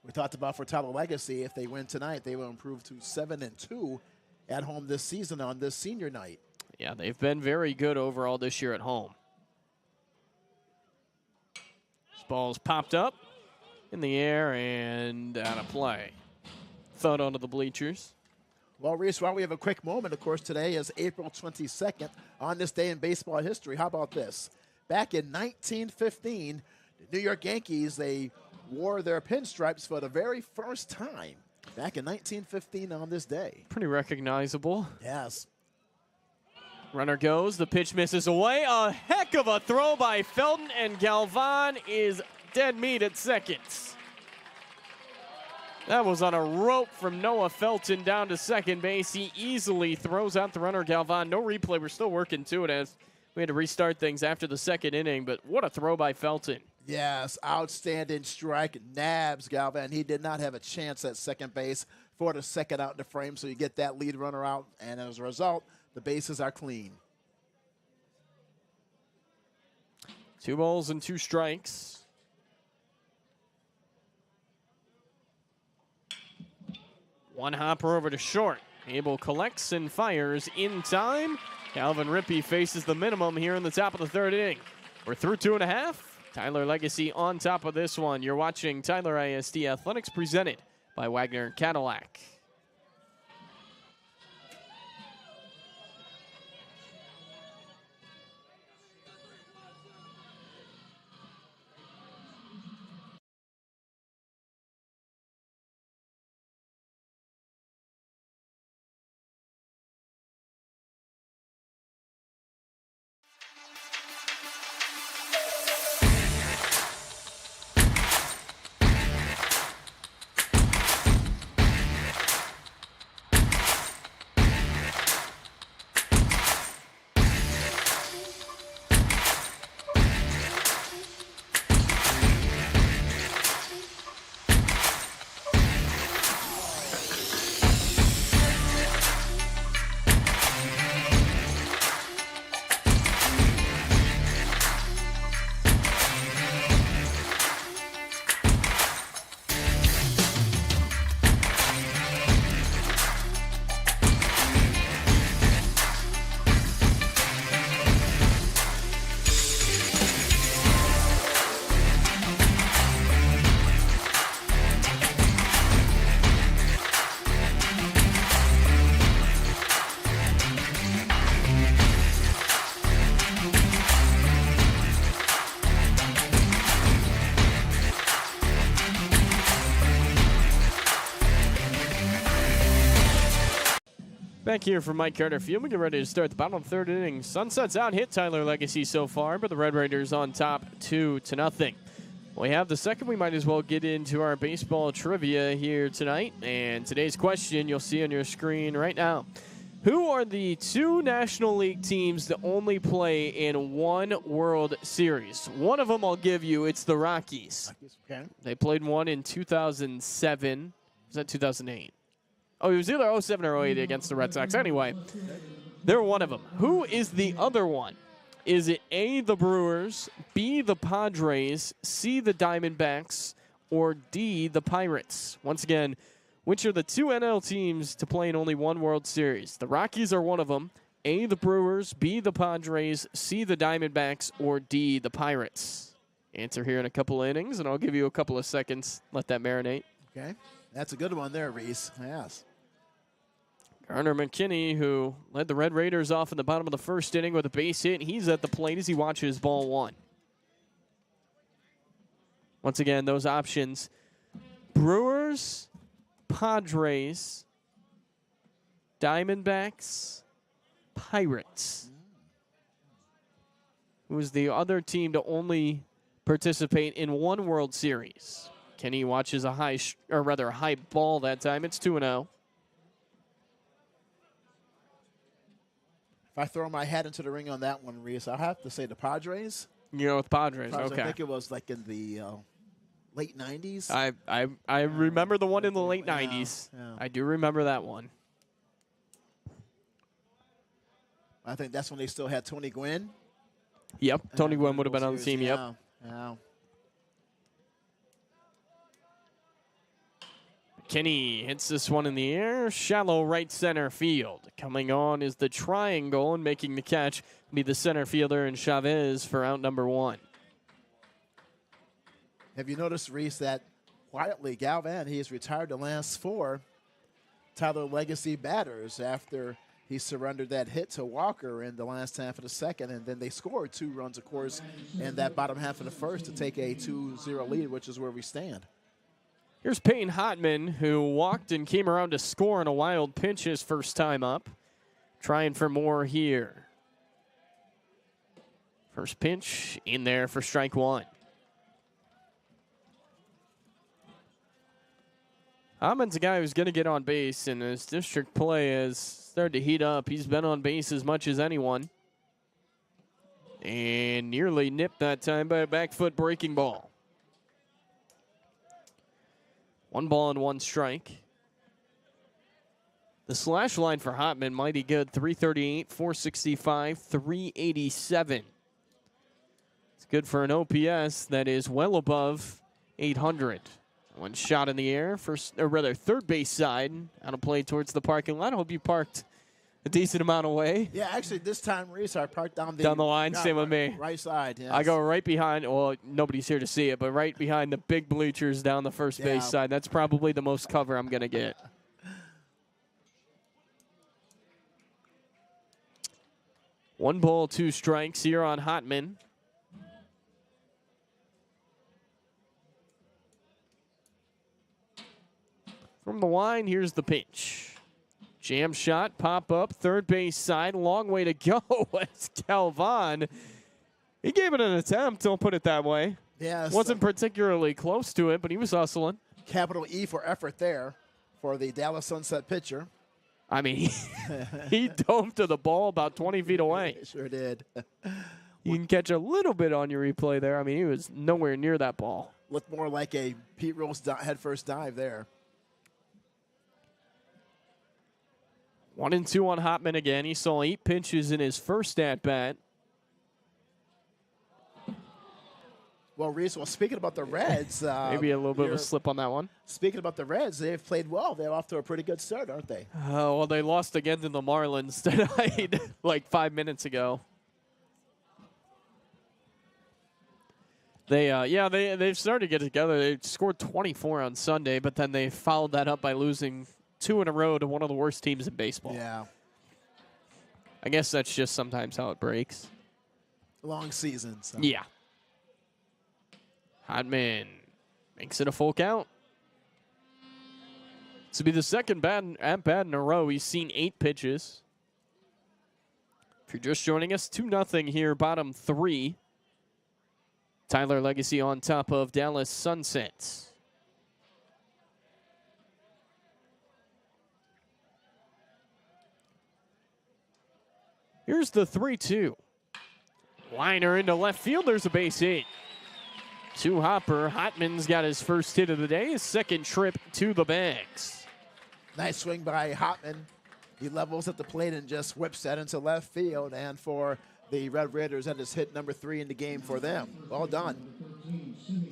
We talked about for Tyler Legacy, if they win tonight, they will improve to 7-2 at home this season on this senior night. Yeah, they've been very good overall this year at home. This ball's popped up in the air and out of play. Thud onto the bleachers. Well, Reese, while we have a quick moment, of course, today is April 22nd on this day in baseball history. How about this? Back in 1915, the New York Yankees, they wore their pinstripes for the very first time back in 1915 on this day. Pretty recognizable. Yes. Runner goes. The pitch misses away. A heck of a throw by Felton, and Galvan is dead meat at second. That was on a rope from Noah Felton down to second base. He easily throws out the runner, Galvan. No replay. We're still working to it as we had to restart things after the second inning, but what a throw by Felton. Yes, outstanding strike. Nabs Galvan. He did not have a chance at second base for the second out in the frame, so you get that lead runner out, and as a result, the bases are clean. 2 balls and 2 strikes. One hopper over to short. Abel collects and fires in time. Calvin Rippey faces the minimum here in the top of the 3rd inning. We're through 2.5. Tyler Legacy on top of this one. You're watching Tyler ISD Athletics presented by Wagner Cadillac. Back here from Mike Carter Field, we get ready to start the bottom of the third inning. Sunset's out, hit Tyler Legacy so far, but the Red Raiders on top 2-0. We have the second. We might as well get into our baseball trivia here tonight. And today's question you'll see on your screen right now. Who are the two National League teams that only play in one World Series? One of them I'll give you. It's the Rockies. Okay. They played one in 2007. Was that 2008? Oh, it was either 07 or 08 against the Red Sox. Anyway, they're one of them. Who is the other one? Is it A, the Brewers, B, the Padres, C, the Diamondbacks, or D, the Pirates? Once again, which are the two NL teams to play in only one World Series? The Rockies are one of them. A, the Brewers, B, the Padres, C, the Diamondbacks, or D, the Pirates? Answer here in a couple innings, and I'll give you a couple of seconds. Let that marinate. Okay. That's a good one there, Reese. Yes. Garner McKinney, who led the Red Raiders off in the bottom of the first inning with a base hit. He's at the plate as he watches ball one. Once again, those options. Brewers, Padres, Diamondbacks, Pirates. Who is the other team to only participate in one World Series? Kenny watches a high ball that time. It's 2-0. If I throw my hat into the ring on that one, Reese, I'll have to say the Padres. You go with Padres. Okay. I think it was like in the late 90s. I remember the one in the late 90s. Yeah. I do remember that one. I think that's when they still had Tony Gwynn. Yep, Tony Gwynn would have been on the team. Yep. Yeah. Kenny hits this one in the air, shallow right center field. Coming on is the triangle, and making the catch be the center fielder and Chavez for out number one. Have you noticed, Reese, that quietly Galvan, he has retired the last four Tyler Legacy batters after he surrendered that hit to Walker in the last half of the second, and then they scored 2 runs, of course, in that bottom half of the first to take a 2-0 lead, which is where we stand. Here's Payne Hotman, who walked and came around to score in a wild pitch his first time up. Trying for more here. First pitch in there for strike one. Hotman's a guy who's going to get on base, and his district play has started to heat up. He's been on base as much as anyone. And nearly nipped that time by a back foot breaking ball. 1 ball and 1 strike. The slash line for Hotman, mighty good. 338, 465, 387. It's good for an OPS that is well above 800. One shot in the air, third base side, out of play towards the parking lot. I hope you parked a decent amount away. Yeah, actually, this time, Reese, I parked down the line. Same with me. Right side. Yes. I go right behind. Well, nobody's here to see it, but right behind the big bleachers down the first base side. That's probably the most cover I'm gonna get. One ball, 2 strikes here on Hotman. From the line, here's the pitch. Jam shot, pop up, third base side, long way to go. It's Calvon. He gave it an attempt, don't put it that way. Yes. Wasn't particularly close to it, but he was hustling. Capital E for effort there for the Dallas Sunset pitcher. I mean, he dove to the ball about 20 feet away. Sure did. You can catch a little bit on your replay there. I mean, he was nowhere near that ball. Looked more like a Pete Rose head-first dive there. 1-2 on Hotman again. He saw 8 pitches in his first at-bat. Well, Reese, speaking about the Reds. Maybe a little bit of a slip on that one. Speaking about the Reds, they've played well. They're off to a pretty good start, aren't they? Well, they lost again to the Marlins tonight, like 5 minutes ago. They've started to get together. They scored 24 on Sunday, but then they followed that up by losing 2 in a row to one of the worst teams in baseball. Yeah. I guess that's just sometimes how it breaks. Long season. So. Yeah. Hotman makes it a full count. This will be the second at-bat in a row. He's seen 8 pitches. If you're just joining us, 2-0 here, bottom 3. Tyler Legacy on top of Dallas Sunsets. Here's the 3-2. Liner into left field. There's a base hit. To Hopper. Hotman's got his first hit of the day, his second trip to the bags. Nice swing by Hotman. He levels at the plate and just whips that into left field. And for the Red Raiders, that is hit number 3 in the game for them. Well done.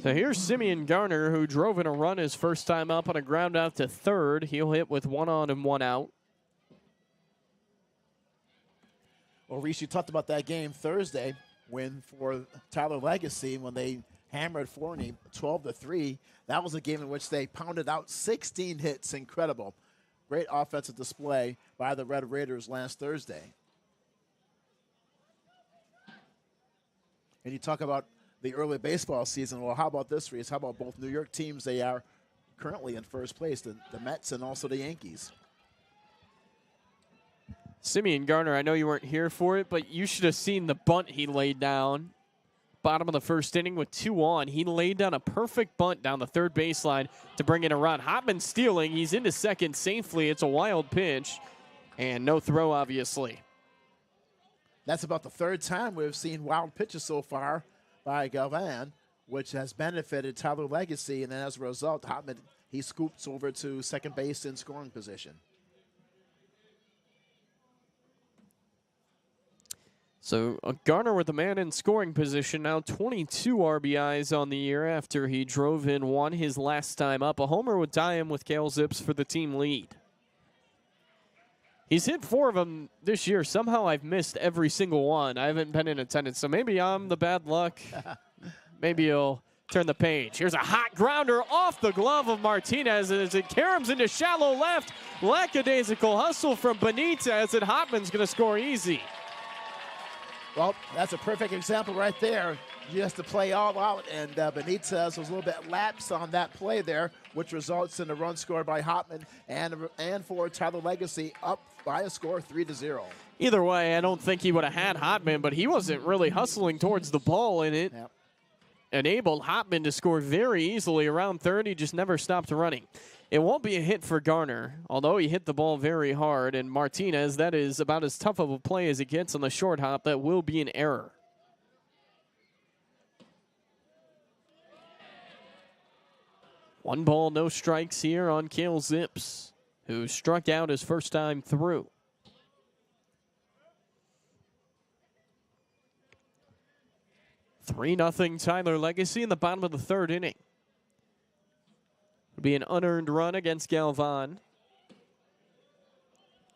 So here's Simeon Garner, who drove in a run his first time up on a ground out to third. He'll hit with 1 on and 1 out. Well, Reese, you talked about that game Thursday win for Tyler Legacy when they hammered Forney 12-3. That was a game in which they pounded out 16 hits. Incredible. Great offensive display by the Red Raiders last Thursday. And you talk about the early baseball season. Well, how about this, Reese? How about both New York teams? They are currently in first place, the Mets and also the Yankees. Simeon Garner, I know you weren't here for it, but you should have seen the bunt he laid down. Bottom of the first inning with 2 on. He laid down a perfect bunt down the third baseline to bring in a run. Hotman stealing. He's into second safely. It's a wild pitch. And no throw, obviously. That's about the third time we've seen wild pitches so far by Galvan, which has benefited Tyler Legacy. And then as a result, Hotman, he scoops over to second base in scoring position. So Garner with the man in scoring position, now 22 RBIs on the year after he drove in 1 his last time up. A homer would tie him with Cale Zips for the team lead. He's hit 4 of them this year. Somehow I've missed every single one. I haven't been in attendance, so maybe I'm the bad luck. Maybe he'll turn the page. Here's a hot grounder off the glove of Martinez as it caroms into shallow left. Lackadaisical hustle from Benitez, and Hotman's going to score easy. Well, that's a perfect example right there. Just to play all out, and Benitez was a little bit lapsed on that play there, which results in a run scored by Hotman and for Tyler Legacy up by a score 3-0. Either way, I don't think he would have had Hotman, but he wasn't really hustling towards the ball, and it enabled Hotman to score very easily around third. He just never stopped running. It won't be a hit for Garner, although he hit the ball very hard. And Martinez, that is about as tough of a play as it gets on the short hop. That will be an error. One ball, no strikes here on Cale Zips, who struck out his first time through. (3-0) Tyler Legacy in the bottom of the third inning. It'll be an unearned run against Galvan.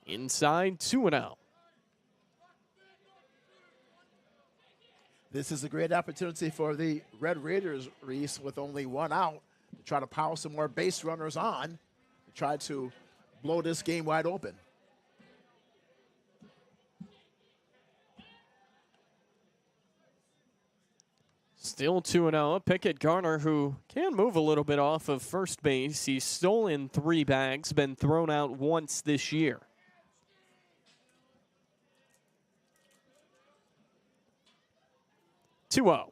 Inside, 2-0. This is a great opportunity for the Red Raiders, Reese, with only 1 out, to try to pile some more base runners on, to try to blow this game wide open. Still 2-0. Pickett Garner, who can move a little bit off of first base. He's stolen 3 bags, been thrown out once this year. (2-0).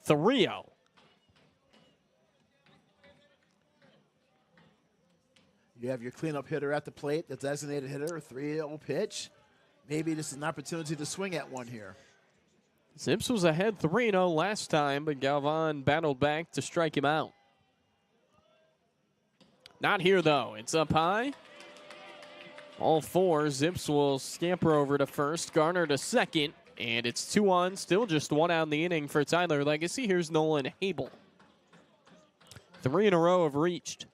3-0. You have your cleanup hitter at the plate, the designated hitter, a 3-0 pitch. Maybe this is an opportunity to swing at one here. Zips was ahead 3-0 last time, but Galvan battled back to strike him out. Not here, though. It's up high. All 4. Zips will scamper over to first. Garner to second. And it's 2 on. Still just 1 out in the inning for Tyler Legacy. Here's Nolan Habel. 3 in a row have reached.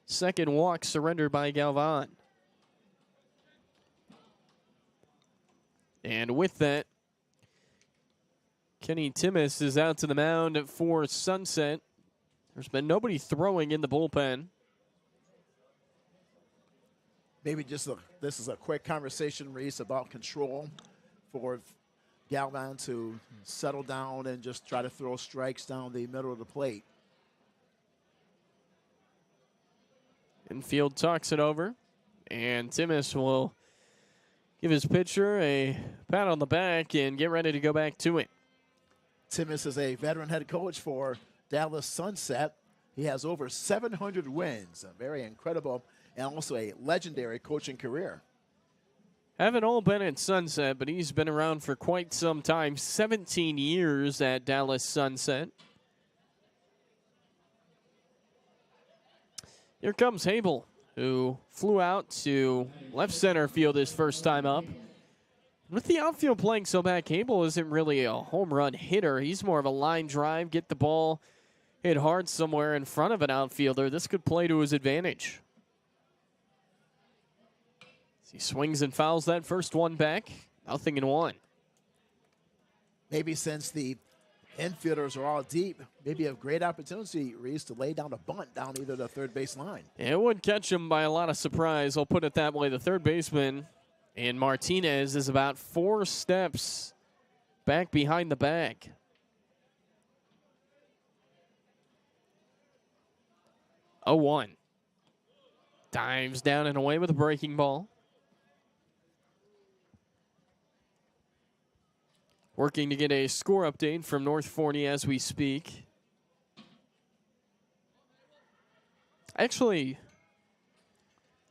Second walk surrendered by Galvan. And with that, Kenny Timmis is out to the mound for Sunset. There's been nobody throwing in the bullpen. Maybe this is a quick conversation, Reese, about control for Galvan to settle down and just try to throw strikes down the middle of the plate. Infield talks it over, and Timmis will give his pitcher a pat on the back and get ready to go back to it. Timmis is a veteran head coach for Dallas Sunset. He has over 700 wins, a very incredible and also a legendary coaching career. Haven't all been at Sunset, but he's been around for quite some time. 17 years at Dallas Sunset. Here comes Habel, who flew out to left center field his first time up. With the outfield playing so back, Habel isn't really a home run hitter. He's more of a line drive, get the ball hit hard somewhere in front of an outfielder. This could play to his advantage. He swings and fouls that first one back. 0-1. Maybe since the infielders are all deep, maybe a great opportunity, Reese, to lay down a bunt down either the third base line. It would catch him by a lot of surprise. I'll put it that way. The third baseman, and Martinez, is about 4 steps back behind the bag. Oh, 1. Dives down and away with a breaking ball. Working to get a score update from North Forney as we speak. Actually,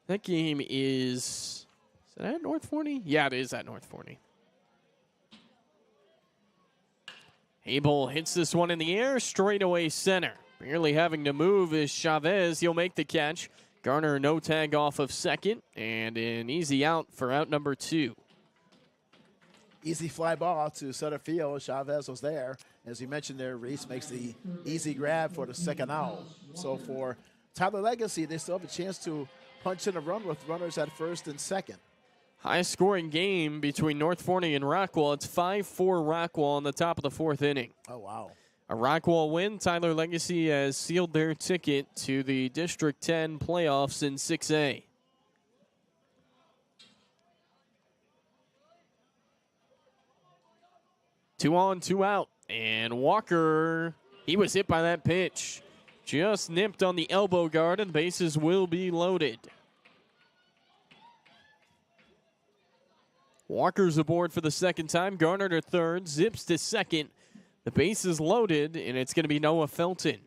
that game is that at North Forney? Yeah, it is at North Forney. Habel hits this one in the air, straight away center. Barely having to move is Chavez. He'll make the catch. Garner no tag off of second, and an easy out for out number 2. Easy fly ball to center field. Chavez was there. As you mentioned there, Reese makes the easy grab for the second out. So for Tyler Legacy, they still have a chance to punch in a run with runners at first and second. High scoring game between North Forney and Rockwall. It's 5-4 Rockwall on the top of the 4th inning. Oh, wow. A Rockwall win. Tyler Legacy has sealed their ticket to the District 10 playoffs in 6A. Two on, 2 out. And Walker, he was hit by that pitch. Just nipped on the elbow guard, and bases will be loaded. Walker's aboard for the second time. Garner to third, Zips to second. The base is loaded, and it's going to be Noah Felton.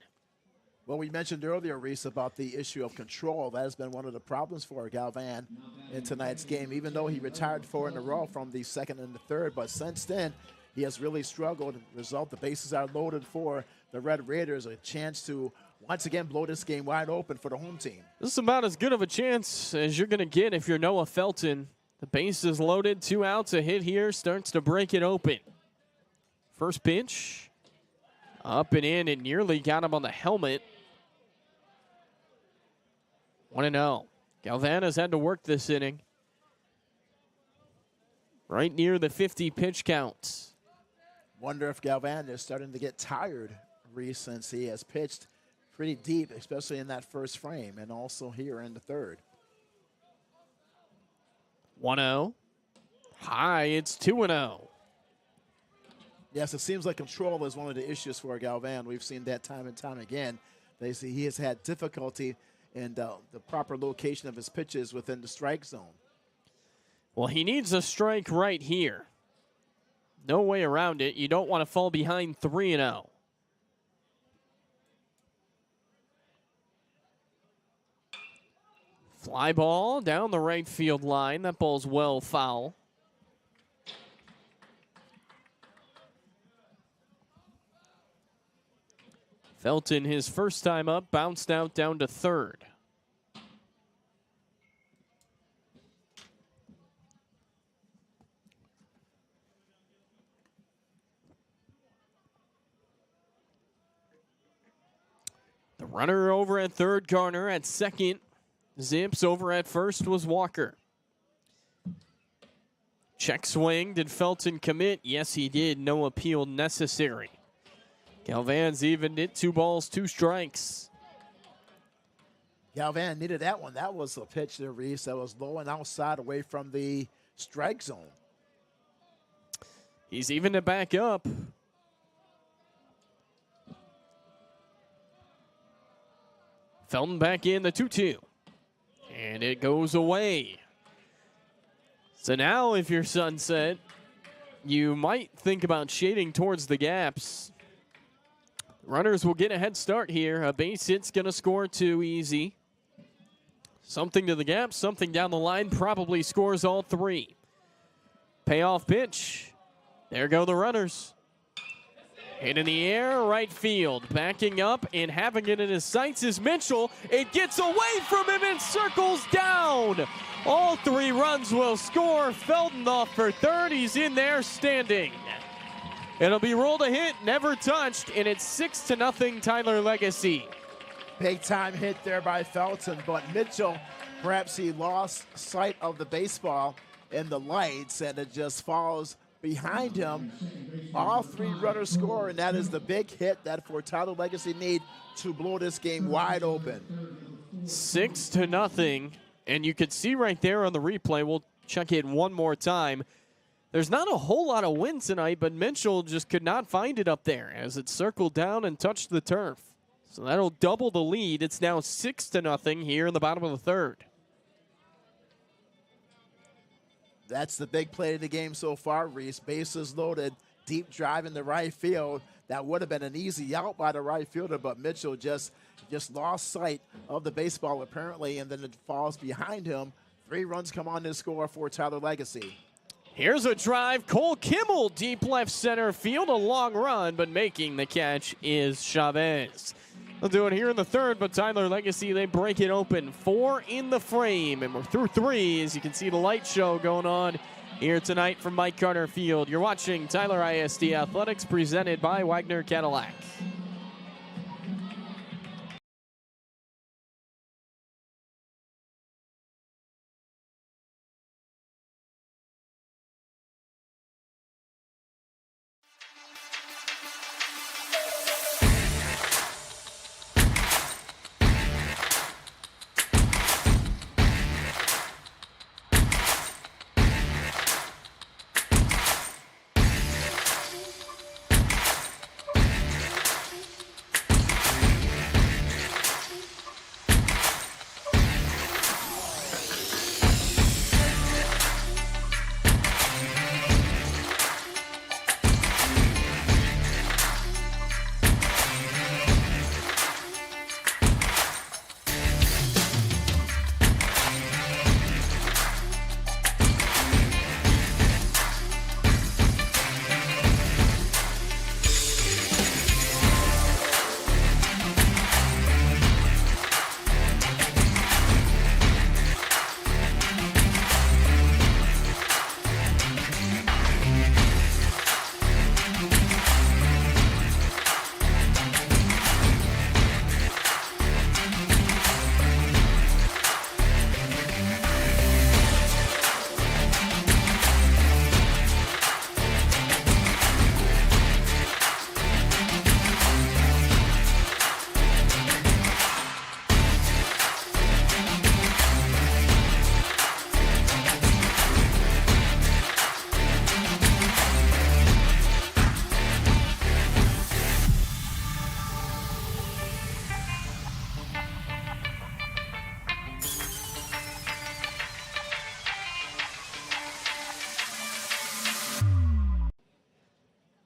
Well, we mentioned earlier, Reese, about the issue of control. That has been one of the problems for Galvan in tonight's game, even though he retired 4 in a row from the second and the third. But since then, he has really struggled. As a result, the bases are loaded for the Red Raiders, a chance to once again blow this game wide open for the home team. This is about as good of a chance as you're going to get if you're Noah Felton. The base is loaded, 2 outs, a hit here, starts to break it open. First pitch, up and in, it nearly got him on the helmet. 1-0. Galvan has had to work this inning. Right near the 50 pitch count. Wonder if Galvan is starting to get tired, Reese, since he has pitched pretty deep, especially in that first frame, and also here in the third. 1-0. High, it's 2-0. Yes, it seems like control is one of the issues for Galvan. We've seen that time and time again. They see he has had difficulty in the proper location of his pitches within the strike zone. Well, he needs a strike right here. No way around it. You don't want to fall behind 3-0. Fly ball down the right field line. That ball's well foul. Felton, his first time up, bounced out down to third. The runner over at third, Garner. At second, Zips. Over at first was Walker. Check swing. Did Felton commit? Yes, he did. No appeal necessary. Galvan's evened it. 2 balls, 2 strikes. Galvan needed that one. That was a pitch there, Reese, that was low and outside away from the strike zone. He's evened it back up. Felton back in the 2-2. And it goes away. So now if you're Sunset, you might think about shading towards the gaps. Runners will get a head start here. A base hit's going to score 2 easy. Something to the gap, something down the line, probably scores all 3. Payoff pitch. There go the runners. Hit in the air, right field. Backing up and having it in his sights is Mitchell. It gets away from him and circles down. All 3 runs will score. Felton off for third. He's in there standing. It'll be rolled a hit, never touched, and it's 6-0 Tyler Legacy. Big time hit there by Felton, but Mitchell, perhaps he lost sight of the baseball in the lights, and it just falls behind him. All 3 runners score, and that is the big hit that for Tyler Legacy need to blow this game wide open. 6-0, and you could see right there on the replay, we'll check it one more time. There's not a whole lot of wind tonight, but Mitchell just could not find it up there as it circled down and touched the turf. So that'll double the lead. It's now 6-0 here in the bottom of the third. That's the big play of the game so far, Reese. Bases loaded, deep drive in the right field. That would have been an easy out by the right fielder, but Mitchell just lost sight of the baseball apparently, and then it falls behind him. 3 runs come on to score for Tyler Legacy. Here's a drive. Cole Kimmel, deep left center field. A long run, but making the catch is Chavez. They'll do it here in the third, but Tyler Legacy, they break it open. 4 in the frame, and we're through 3 as you can see the light show going on here tonight from Mike Carter Field. You're watching Tyler ISD Athletics presented by Wagner Cadillac.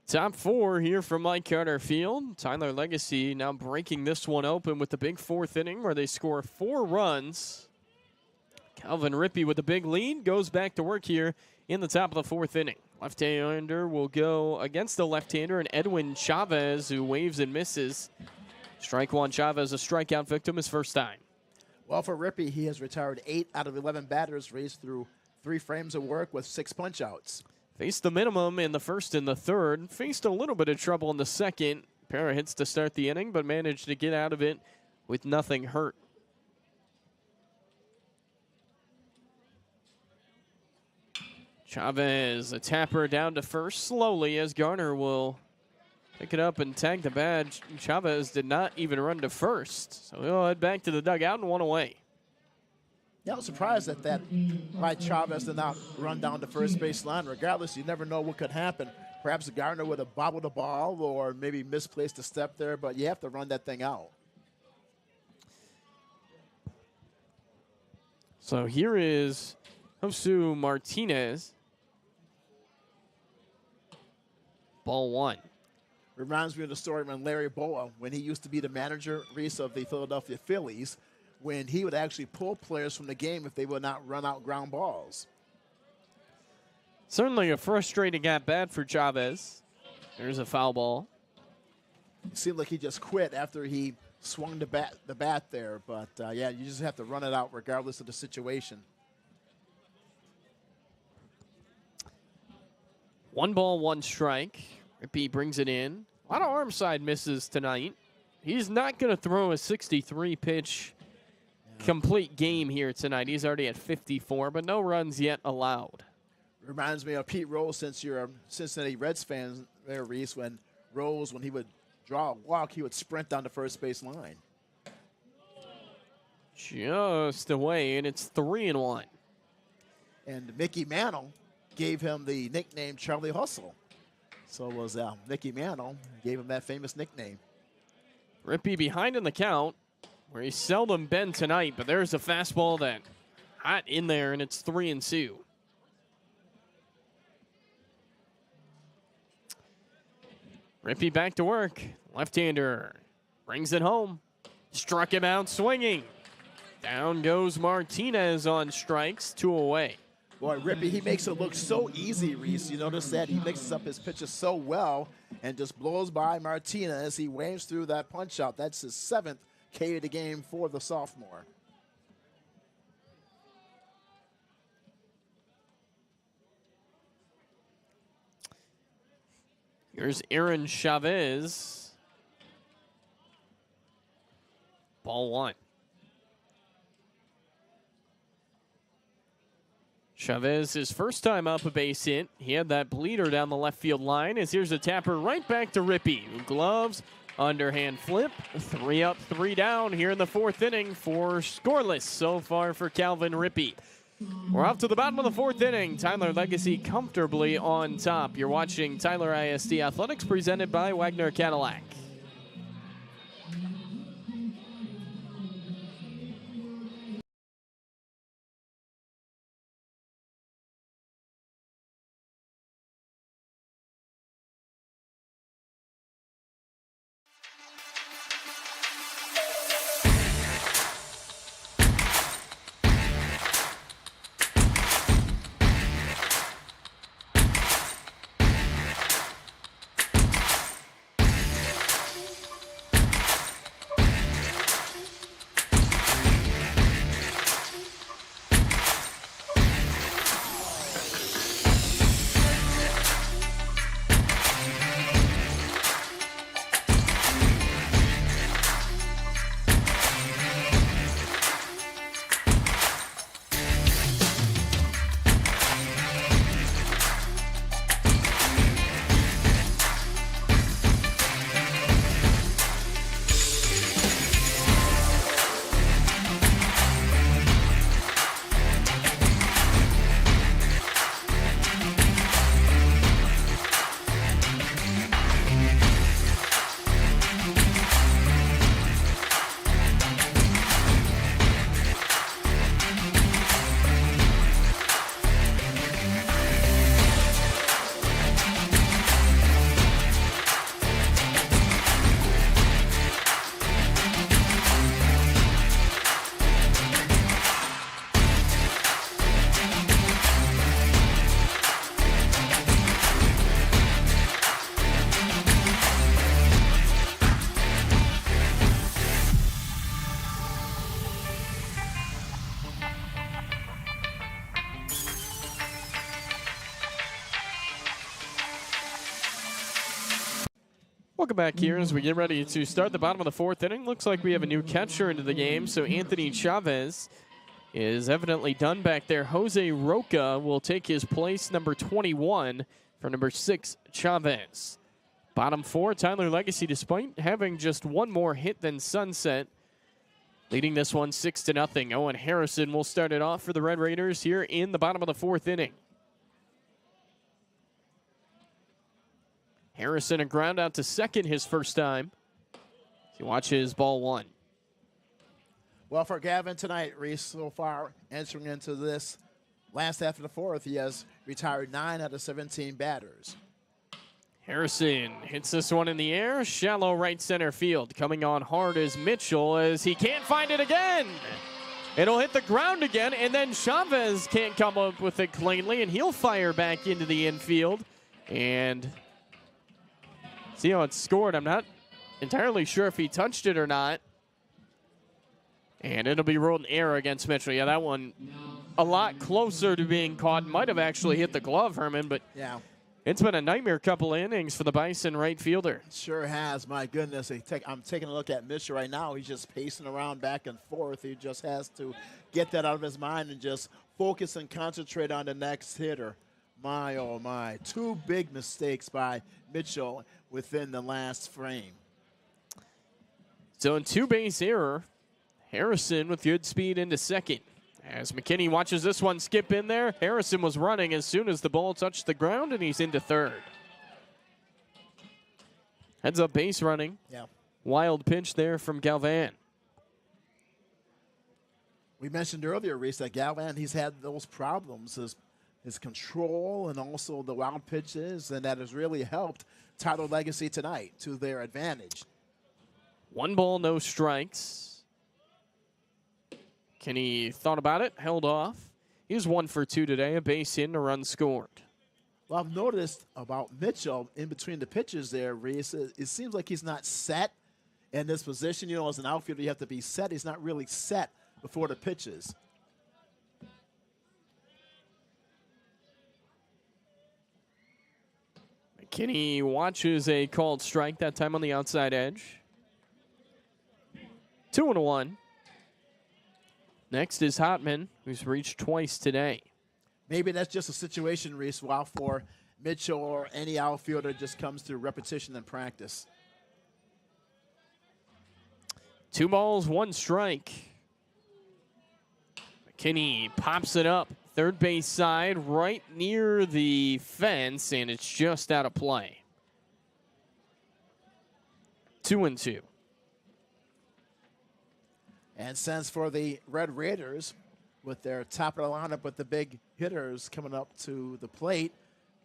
Top 4 here from Mike Carter Field. Tyler Legacy now breaking this one open with the big 4th inning where they score 4 runs. Calvin Rippey with the big lead goes back to work here in the top of the 4th inning. Left-hander will go against the left-hander, and Edwin Chavez, who waves and misses. Strike 1, Chavez, a strikeout victim his first time. Well, for Rippey, he has retired 8 out of 11 batters, raced through 3 frames of work with 6 punch-outs. Faced the minimum in the first and the third. Faced a little bit of trouble in the second. Pair of hits to start the inning, but managed to get out of it with nothing hurt. Chavez, a tapper down to first slowly as Garner will pick it up and tag the badge. Chavez did not even run to first, so he'll head back to the dugout and 1 away. Yeah, I was surprised that Mike Chavez did not run down the first base line. Regardless, you never know what could happen. Perhaps Gardner would have bobbled the ball or maybe misplaced a step there, but you have to run that thing out. So here is Josu Martinez. Ball one. Reminds me of the story when Larry Boa, when he used to be the manager, Reese, of the Philadelphia Phillies, when he would actually pull players from the game if they would not run out ground balls. Certainly a frustrating at-bat for Chavez. There's a foul ball. It seemed like he just quit after he swung the bat there. But, yeah, you just have to run it out regardless of the situation. 1 ball, 1 strike. Rippey brings it in. A lot of arm side misses tonight. He's not going to throw a 63-pitch complete game here tonight. He's already at 54, but no runs yet allowed. Reminds me of Pete Rose, since you're a Cincinnati Reds fan there, Reese, when Rose, when he would draw a walk, he would sprint down the first base line. Just away, and it's 3-1. And Mickey Mantle gave him the nickname Charlie Hustle. So it was Mickey Mantle gave him that famous nickname. Rippey behind in the count, where he's seldom been tonight, but there's a fastball that hot in there, and it's 3-2. Rippey back to work. Left-hander brings it home. Struck him out swinging. Down goes Martinez on strikes, 2 away. Boy, Rippey, he makes it look so easy, Reese. You notice that he mixes up his pitches so well and just blows by Martinez. He waves through that punch-out. That's his 7th K of the game for the sophomore. Here's Aaron Chavez. Ball 1. Chavez, his first time up a base hit. He had that bleeder down the left field line. As here's a tapper right back to Rippey. Gloves, underhand flip. 3 up, 3 down here in the 4th inning for scoreless so far for Calvin Rippey. We're off to the bottom of the 4th inning. Tyler Legacy comfortably on top. You're watching Tyler ISD Athletics presented by Wagner Cadillac. Welcome back here as we get ready to start the bottom of the 4th inning. Looks like we have a new catcher into the game, so Anthony Chavez is evidently done back there. Jose Roca will take his place, number 21, for number 6, Chavez. Bottom 4, Tyler Legacy, despite having just one more hit than Sunset, leading this one 6-0. Owen Harrison will start it off for the Red Raiders here in the bottom of the 4th inning. Harrison a ground out to second his first time. You watch his ball 1. Well, for Gavin tonight, Reese, so far entering into this last half of the fourth, he has retired 9 out of 17 batters. Harrison hits this one in the air, shallow right center field. Coming on hard is Mitchell as he can't find it again. It'll hit the ground again, and then Chavez can't come up with it cleanly, and he'll fire back into the infield. And see how it's scored. I'm not entirely sure if he touched it or not. And it'll be ruled an error against Mitchell. Yeah, that one a lot closer to being caught. Might have actually hit the glove, Herman, but yeah, it's been a nightmare couple innings for the Bison right fielder. Sure has. My goodness. I'm taking a look at Mitchell right now. He's just pacing around back and forth. He just has to get that out of his mind and just focus and concentrate on the next hitter. My, oh, my. 2 big mistakes by Mitchell within the last frame. So in 2-base error, Harrison with good speed into second. As McKinney watches this one skip in there, Harrison was running as soon as the ball touched the ground, and he's into third. Heads up base running. Yeah. Wild pitch there from Galvan. We mentioned earlier, Reese, that Galvan, he's had those problems, his control and also the wild pitches, and that has really helped Tyler Legacy tonight to their advantage. 1 ball, no strikes. Kenny thought about it, held off. He was 1 for 2 today, a base hit and a run scored. Well, I've noticed about Mitchell in between the pitches there, Reese, it seems like he's not set in this position. You know, as an outfielder, you have to be set. He's not really set before the pitches. McKinney watches a called strike, that time on the outside edge. 2-1. Next is Hotman, who's reached twice today. Maybe that's just a situation, Reese, while for Mitchell or any outfielder just comes through repetition and practice. 2 balls, 1 strike. McKinney pops it up. Third base side, right near the fence, and it's just out of play. 2-2. And since for the Red Raiders, with their top of the lineup with the big hitters coming up to the plate,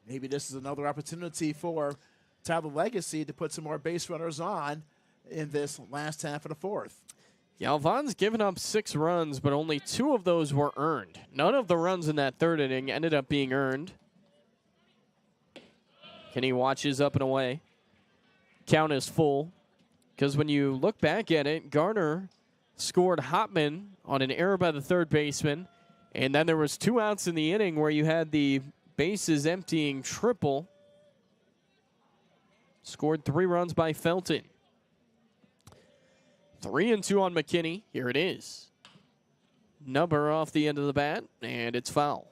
maybe this is another opportunity for Tyler Legacy to put some more base runners on in this last half of the fourth. Galvan's given up 6 runs, but only 2 of those were earned. None of the runs in that third inning ended up being earned. Kenny watches up and away. Count is full. Because when you look back at it, Garner scored Hotman on an error by the third baseman. And then there was 2 outs in the inning where you had the bases emptying triple. Scored 3 runs by Felton. 3-2 on McKinney. Here it is. Number off the end of the bat, and it's foul.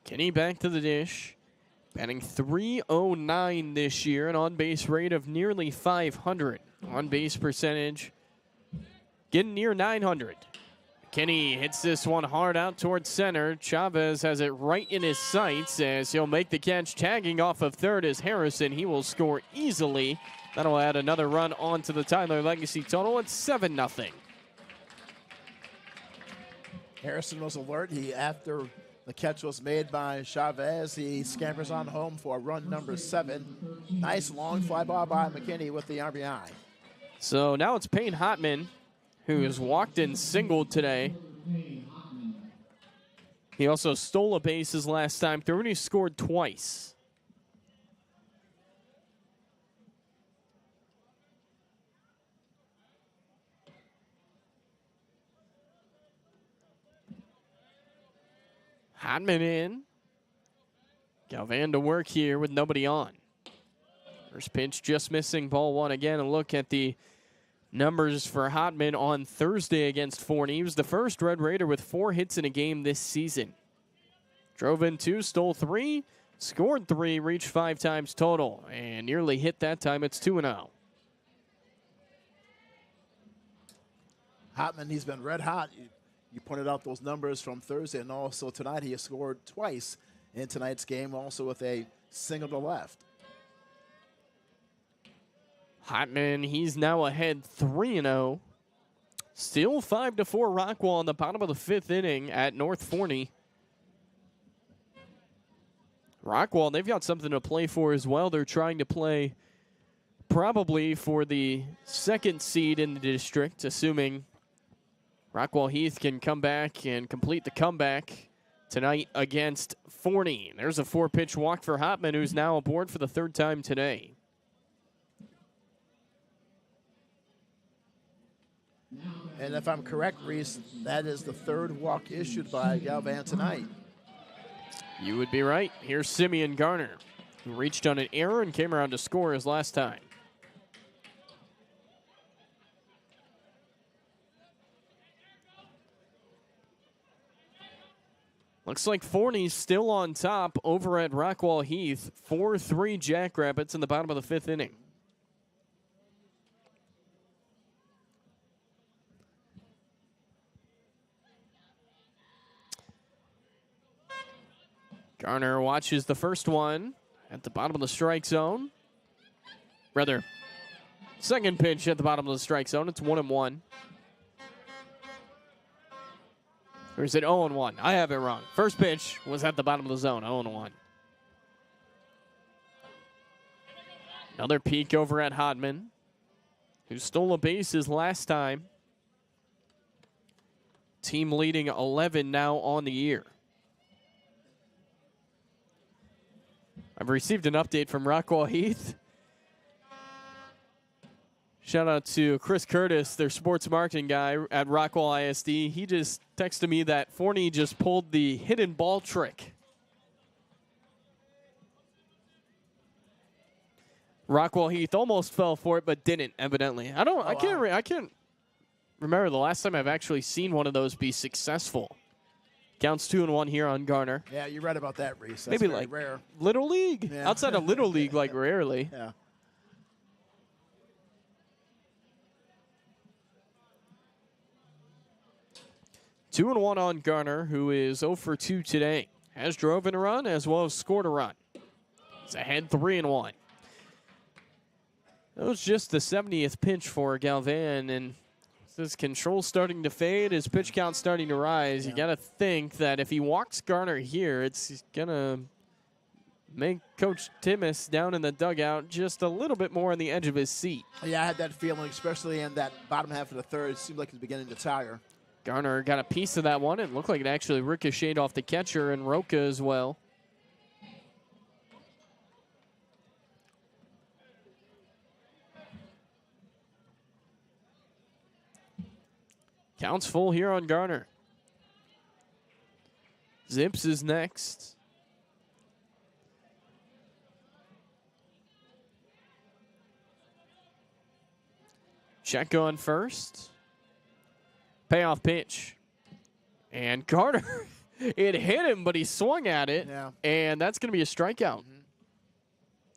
McKinney back to the dish. Batting .309 this year, an on-base rate of nearly 500. On-base percentage getting near 900. McKinney hits this one hard out towards center. Chavez has it right in his sights as he'll make the catch. Tagging off of third is Harrison. He will score easily. That'll add another run onto the Tyler Legacy total. It's 7-0. Harrison was alert. After the catch was made by Chavez, he scampers on home for run number 7. Nice long fly ball by McKinney with the RBI. So now it's Payne Hotman, who has walked and singled today. He also stole a base his last time through, and he scored twice. Hotman in. Galvan to work here with nobody on. First pitch just missing, ball 1 again. A look at the numbers for Hotman on Thursday against Forney. He was the first Red Raider with 4 hits in a game this season. Drove in 2, stole 3, scored 3, reached 5 times total, and nearly hit that time. It's 2-0. Hotman, he's been red hot. You pointed out those numbers from Thursday, and also tonight he has scored twice in tonight's game, also with a single to left. Hotman, he's now ahead 3-0. Still 5-4 Rockwall in the bottom of the 5th inning at North Forney. Rockwall, they've got something to play for as well. They're trying to play probably for the 2nd seed in the district, assuming Rockwall Heath can come back and complete the comeback tonight against Forney. There's a 4-pitch walk for Hotman, who's now aboard for the 3rd time today. And if I'm correct, Reese, that is the 3rd walk issued by Galvan tonight. You would be right. Here's Simeon Garner, who reached on an error and came around to score his last time. Looks like Forney's still on top over at Rockwall Heath. 4-3 Jackrabbits in the bottom of the 5th inning. Garner watches the first one at the bottom of the strike zone. Rather, second pitch at the bottom of the strike zone. It's 1-1. Or is it 0-1? I have it wrong. First pitch was at the bottom of the zone, 0-1. Another peek over at Hodman, who stole a base his last time. Team leading 11 now on the year. I've received an update from Rockwall Heath. Shout out to Chris Curtis, their sports marketing guy at Rockwall ISD. He just texted me that Forney just pulled the hidden ball trick. Rockwall Heath almost fell for it, but didn't, evidently. I can't remember the last time I've actually seen one of those be successful. Counts 2-1 here on Garner. Yeah, you're right about that, Reese. That's maybe very like rare. Little League. Yeah. Outside of Little League, like rarely. Yeah. Two and one on Garner, who is 0 for 2 today. Has driven a run as well as scored a run. He's ahead 3-1. That was just the 70th pitch for Galvan, and his control starting to fade, his pitch count starting to rise. You got to think that if he walks Garner here, it's going to make Coach Timmis down in the dugout just a little bit more on the edge of his seat. Yeah, I had that feeling, especially in that bottom half of the 3rd. It seemed like he was beginning to tire. Garner got a piece of that one. It looked like it actually ricocheted off the catcher and Roca as well. Counts full here on Garner. Zips is next. Check on first. Payoff pitch. And Garner, it hit him, but he swung at it. Yeah. And that's going to be a strikeout. Mm-hmm.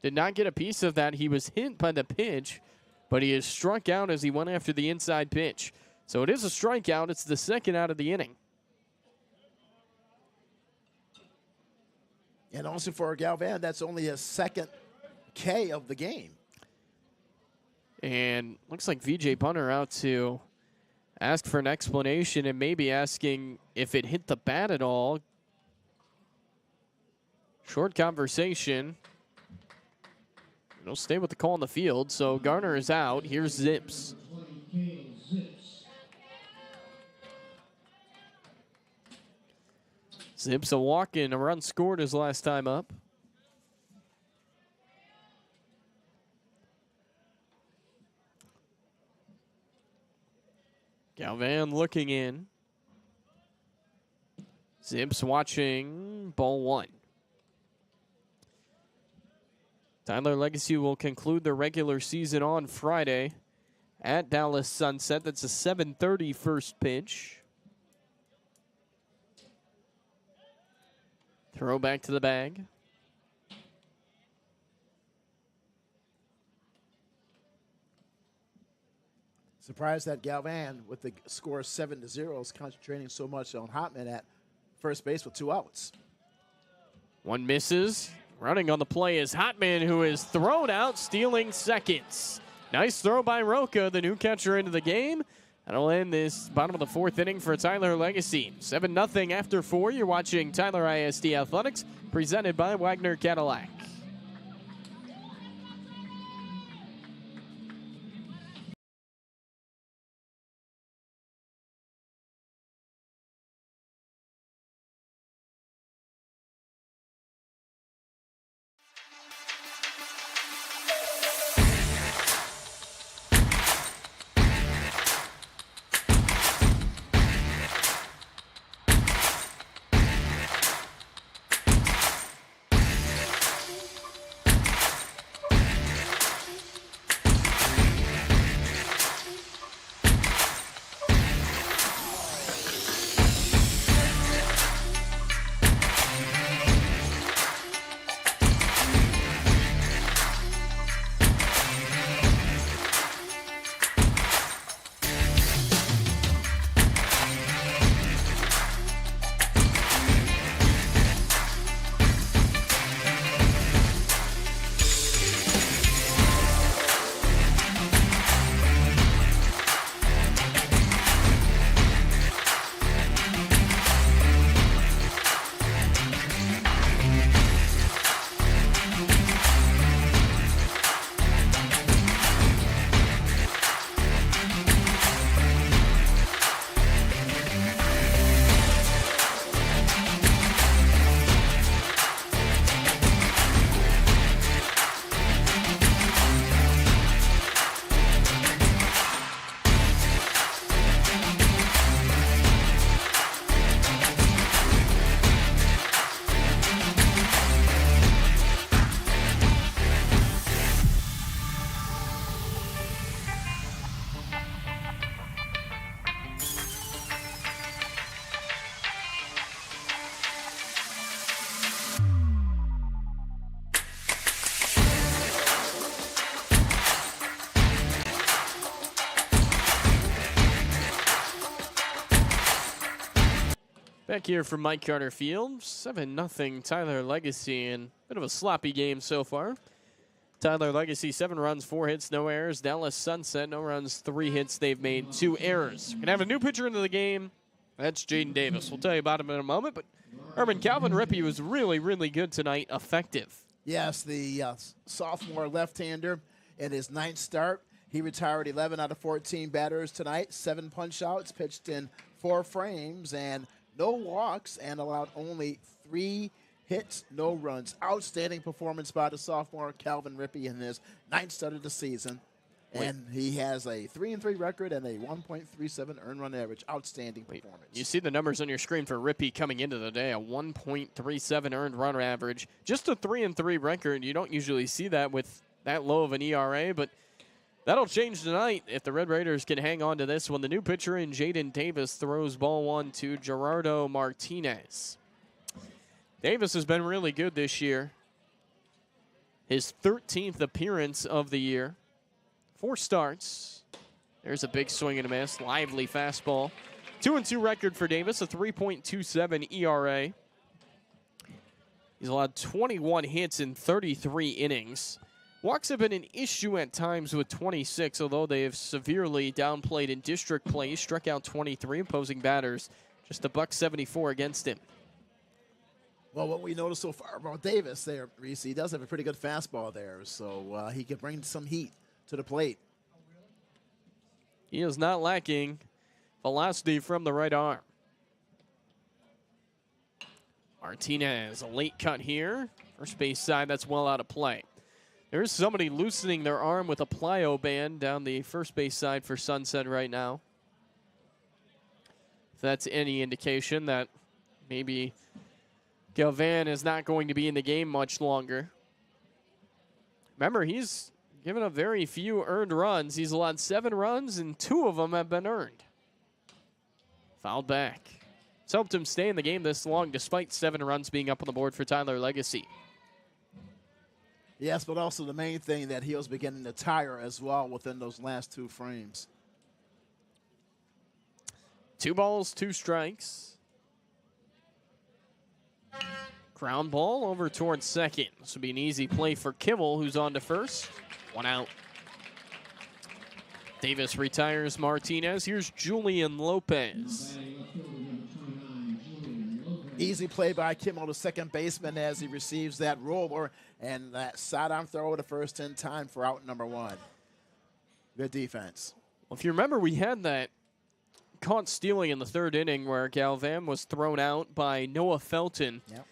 Did not get a piece of that. He was hit by the pitch, but he is struck out as he went after the inside pitch. So it is a strikeout. It's the 2nd out of the inning. And also for Galvan, that's only his 2nd K of the game. And looks like VJ Bunner out to ask for an explanation and maybe asking if it hit the bat at all. Short conversation. It'll stay with the call on the field. So Garner is out. Here's Zips. Zips a walk in, a run scored his last time up. Galvan looking in. Zips watching ball 1. Tyler Legacy will conclude their regular season on Friday at Dallas Sunset. That's a 7:30 first pitch. Throw back to the bag. Surprised that Galvan, with the score 7-0, is concentrating so much on Hotman at first base with 2 outs. One misses. Running on the play is Hotman, who is thrown out, stealing seconds. Nice throw by Roca, the new catcher, into the game. That'll end this bottom of the 4th inning for Tyler Legacy. 7-0 after 4. You're watching Tyler ISD Athletics, presented by Wagner Cadillac. Back here from Mike Carter Field, 7-0 Tyler Legacy, and a bit of a sloppy game so far. Tyler Legacy, 7 runs, 4 hits, no errors. Dallas Sunset, no runs, 3 hits. They've made 2 errors. We're going to have a new pitcher into the game. That's Jaden Davis. We'll tell you about him in a moment, but Calvin Rippey was really, really good tonight, effective. Yes, the sophomore left-hander in his 9th start. He retired 11 out of 14 batters tonight, 7 punch-outs, pitched in 4 frames, and no walks, and allowed only 3 hits, no runs. Outstanding performance by the sophomore Calvin Rippey in his 9th start of the season. And he has a 3-3 record and a 1.37 earned run average. Outstanding performance. You see the numbers on your screen for Rippey coming into the day, a 1.37 earned run average. Just a 3-3 record. You don't usually see that with that low of an ERA, but that'll change tonight if the Red Raiders can hang on to this one. The new pitcher in Jaden Davis throws ball 1 to Gerardo Martinez. Davis has been really good this year. His 13th appearance of the year. 4 starts. There's a big swing and a miss. Lively fastball. 2-2 record for Davis, a 3.27 ERA. He's allowed 21 hits in 33 innings. Walks have been an issue at times with 26, although they have severely downplayed in district play. He struck out 23 opposing batters, just a $174 against him. Well, what we noticed so far about Davis there, Reese, he does have a pretty good fastball there, so he can bring some heat to the plate. He is not lacking velocity from the right arm. Martinez, a late cut here. First base side, that's well out of play. There's somebody loosening their arm with a plyo band down the first base side for Sunset right now. If that's any indication that maybe Galvan is not going to be in the game much longer. Remember, he's given up very few earned runs. He's allowed 7 runs, and 2 of them have been earned. Fouled back. It's helped him stay in the game this long, despite 7 runs being up on the board for Tyler Legacy. Yes, but also the main thing that he was beginning to tire as well within those last 2 frames. 2 balls, 2 strikes. Ground ball over towards second. This would be an easy play for Kimmel, who's on to first. 1 out. Davis retires Martinez. Here's Julian Lopez. Easy play by Kimmel, the second baseman, as he receives that roller and that sidearm throw to first in time for out number 1. Good defense. Well, if you remember, we had that caught stealing in the 3rd inning where Galvan was thrown out by Noah Felton. Yep.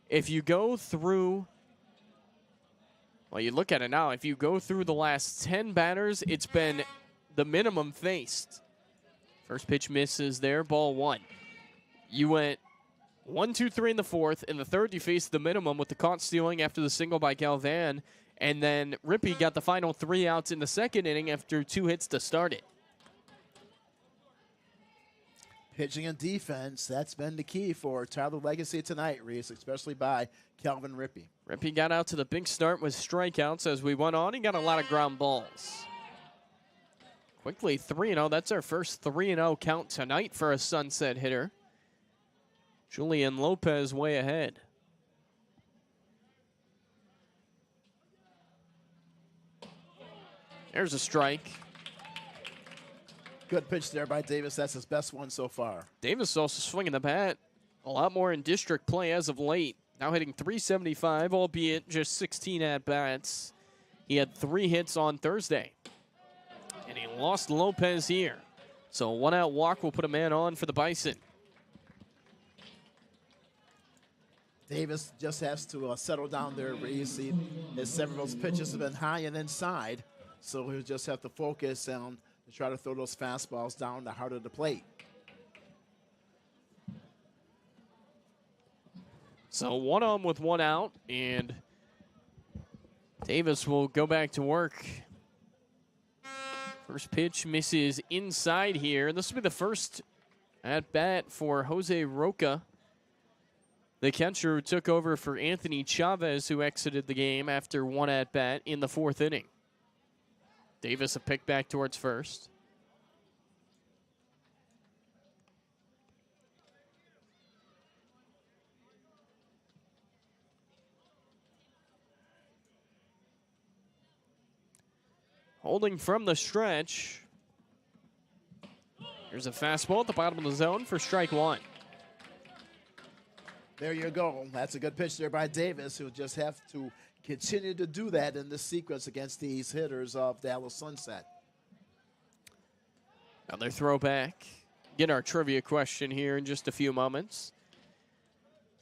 If you go through, well, you look at it now, if you go through the last 10 batters, it's been the minimum faced. First pitch misses there, ball 1. You went 1, 2, 3 in the 4th. In the 3rd, you faced the minimum with the caught stealing after the single by Galvan. And then Rippey got the final 3 outs in the 2nd inning after 2 hits to start it. Pitching and defense, that's been the key for Tyler Legacy tonight, Reese, especially by Calvin Rippey. Rippey got out to the big start with strikeouts as we went on. He got a lot of ground balls. Quickly 3-0. That's our first 3-0 count tonight for a Sunset hitter. Julian Lopez way ahead. There's a strike. Good pitch there by Davis. That's his best one so far. Davis also swinging the bat a lot more in district play as of late. Now hitting .375, albeit just 16 at-bats. He had 3 hits on Thursday. And he lost Lopez here. So 1 out walk will put a man on for the Bison. Davis just has to settle down there, Reese. His several of those pitches have been high and inside. So he'll just have to focus on to try to throw those fastballs down the heart of the plate. So 1 on with 1 out, and Davis will go back to work. First pitch misses inside here, and this will be the first at bat for Jose Roca, the catcher who took over for Anthony Chavez, who exited the game after 1 at bat in the 4th inning. Davis a pick back towards first. Holding from the stretch. Here's a fastball at the bottom of the zone for strike 1. There you go. That's a good pitch there by Davis, who'll just have to continue to do that in this sequence against these hitters of Dallas Sunset. Another throwback. Get our trivia question here in just a few moments.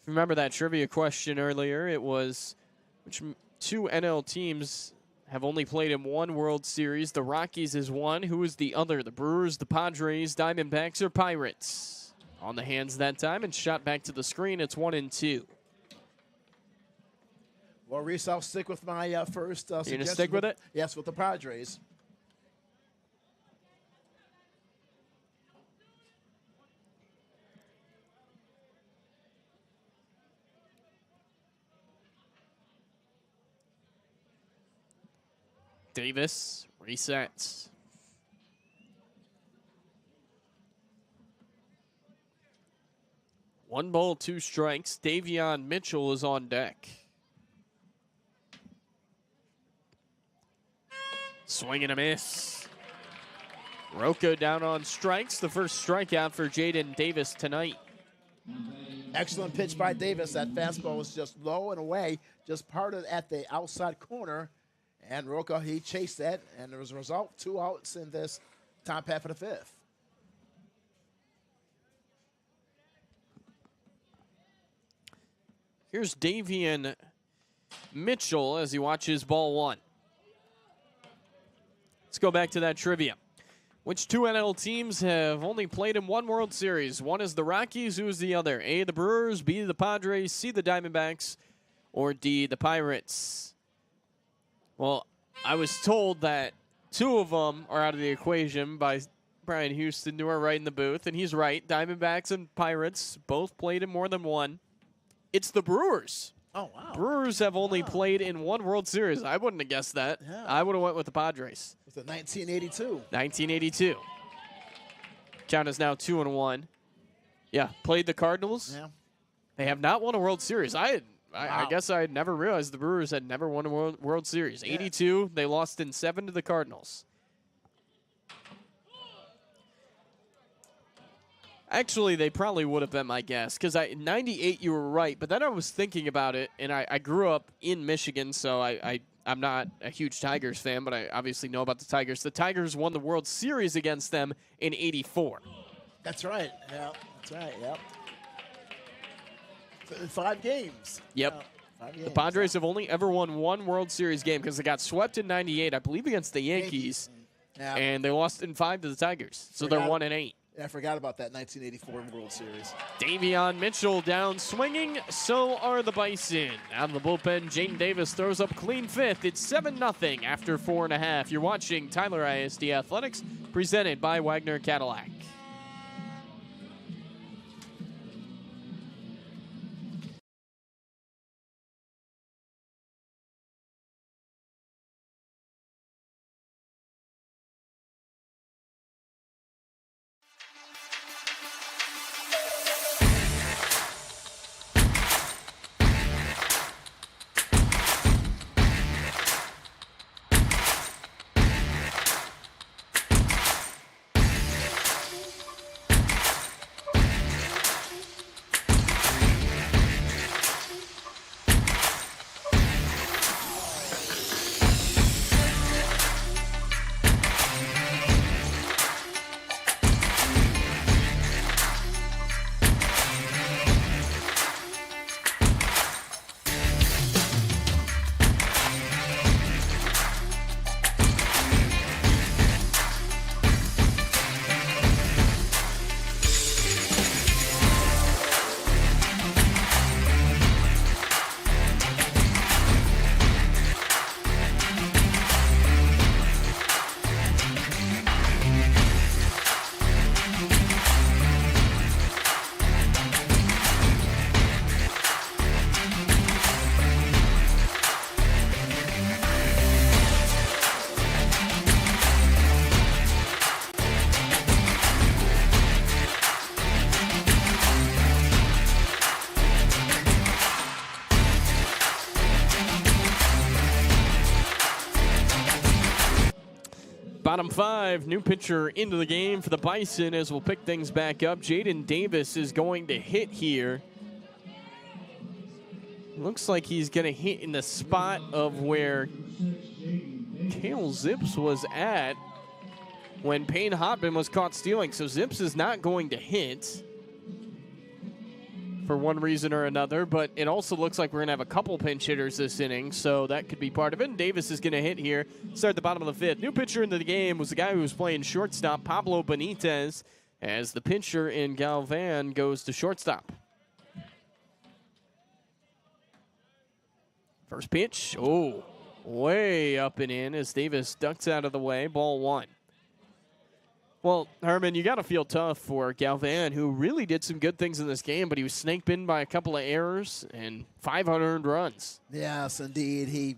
If you remember that trivia question earlier, it was which 2 NL teams have only played in 1 World Series. The Rockies is 1. Who is the other? The Brewers, the Padres, Diamondbacks, or Pirates? On the hands that time and shot back to the screen. It's 1 and 2. Well, Reese, I'll stick with my first suggestion. You're going to stick with it? Yes, with the Padres. Davis resets. One ball, 2 strikes. Davion Mitchell is on deck. Swing and a miss. Roca down on strikes. The first strikeout for Jaden Davis tonight. Excellent pitch by Davis. That fastball was just low and away, just parted at the outside corner. And Roca, he chased that, and as a result, 2 outs in this top half of the 5th. Here's Davion Mitchell as he watches ball 1. Let's go back to that trivia. Which 2 NL teams have only played in 1 World Series? One is the Rockies. Who is the other? A, the Brewers, B, the Padres, C, the Diamondbacks, or D, the Pirates? Well, I was told that 2 of them are out of the equation by Brian Houston, who are right in the booth, and he's right. Diamondbacks and Pirates both played in more than 1. It's the Brewers. Oh, wow. Brewers have only played in 1 World Series. I wouldn't have guessed that. Yeah. I would have went with the Padres. Was it 1982? 1982. Count is now 2-1. Yeah, played the Cardinals. Yeah. They have not won a World Series. I guess I had never realized the Brewers had never won a World Series. 82, they lost in 7 to the Cardinals. Actually, they probably would have been my guess, because 98, you were right. But then I was thinking about it, and I grew up in Michigan, so I'm not a huge Tigers fan, but I obviously know about the Tigers. The Tigers won the World Series against them in 84. That's right. Yeah, that's right. Yep. 5 games. Yep. Yeah, 5 games. The Padres have only ever won one World Series game because they got swept in 98, I believe, against the Yankees, Yeah. and they lost in 5 to the Tigers. So they're 1-8. I forgot about that 1984 World Series. Davion Mitchell down swinging. So are the Bison. Out of the bullpen, Jaden Davis throws up clean 5th. It's 7-0 after 4.5. You're watching Tyler ISD Athletics, presented by Wagner Cadillac. Bottom 5, new pitcher into the game for the Bison as we'll pick things back up. Jaden Davis is going to hit here. Looks like he's going to hit in the spot of where Cale Zips was at when Payne Hotman was caught stealing. So Zips is not going to hit for one reason or another, but it also looks like we're going to have a couple pinch hitters this inning, so that could be part of it. And Davis is going to hit here, start at the bottom of the 5th. New pitcher into the game was the guy who was playing shortstop, Pablo Benitez, as the pitcher in Galvan goes to shortstop. First pitch, way up and in as Davis ducks out of the way, ball 1. Well, Herman, you got to feel tough for Galvan, who really did some good things in this game, but he was snake bitten by a couple of errors and 500 earned runs. Yes, indeed. He,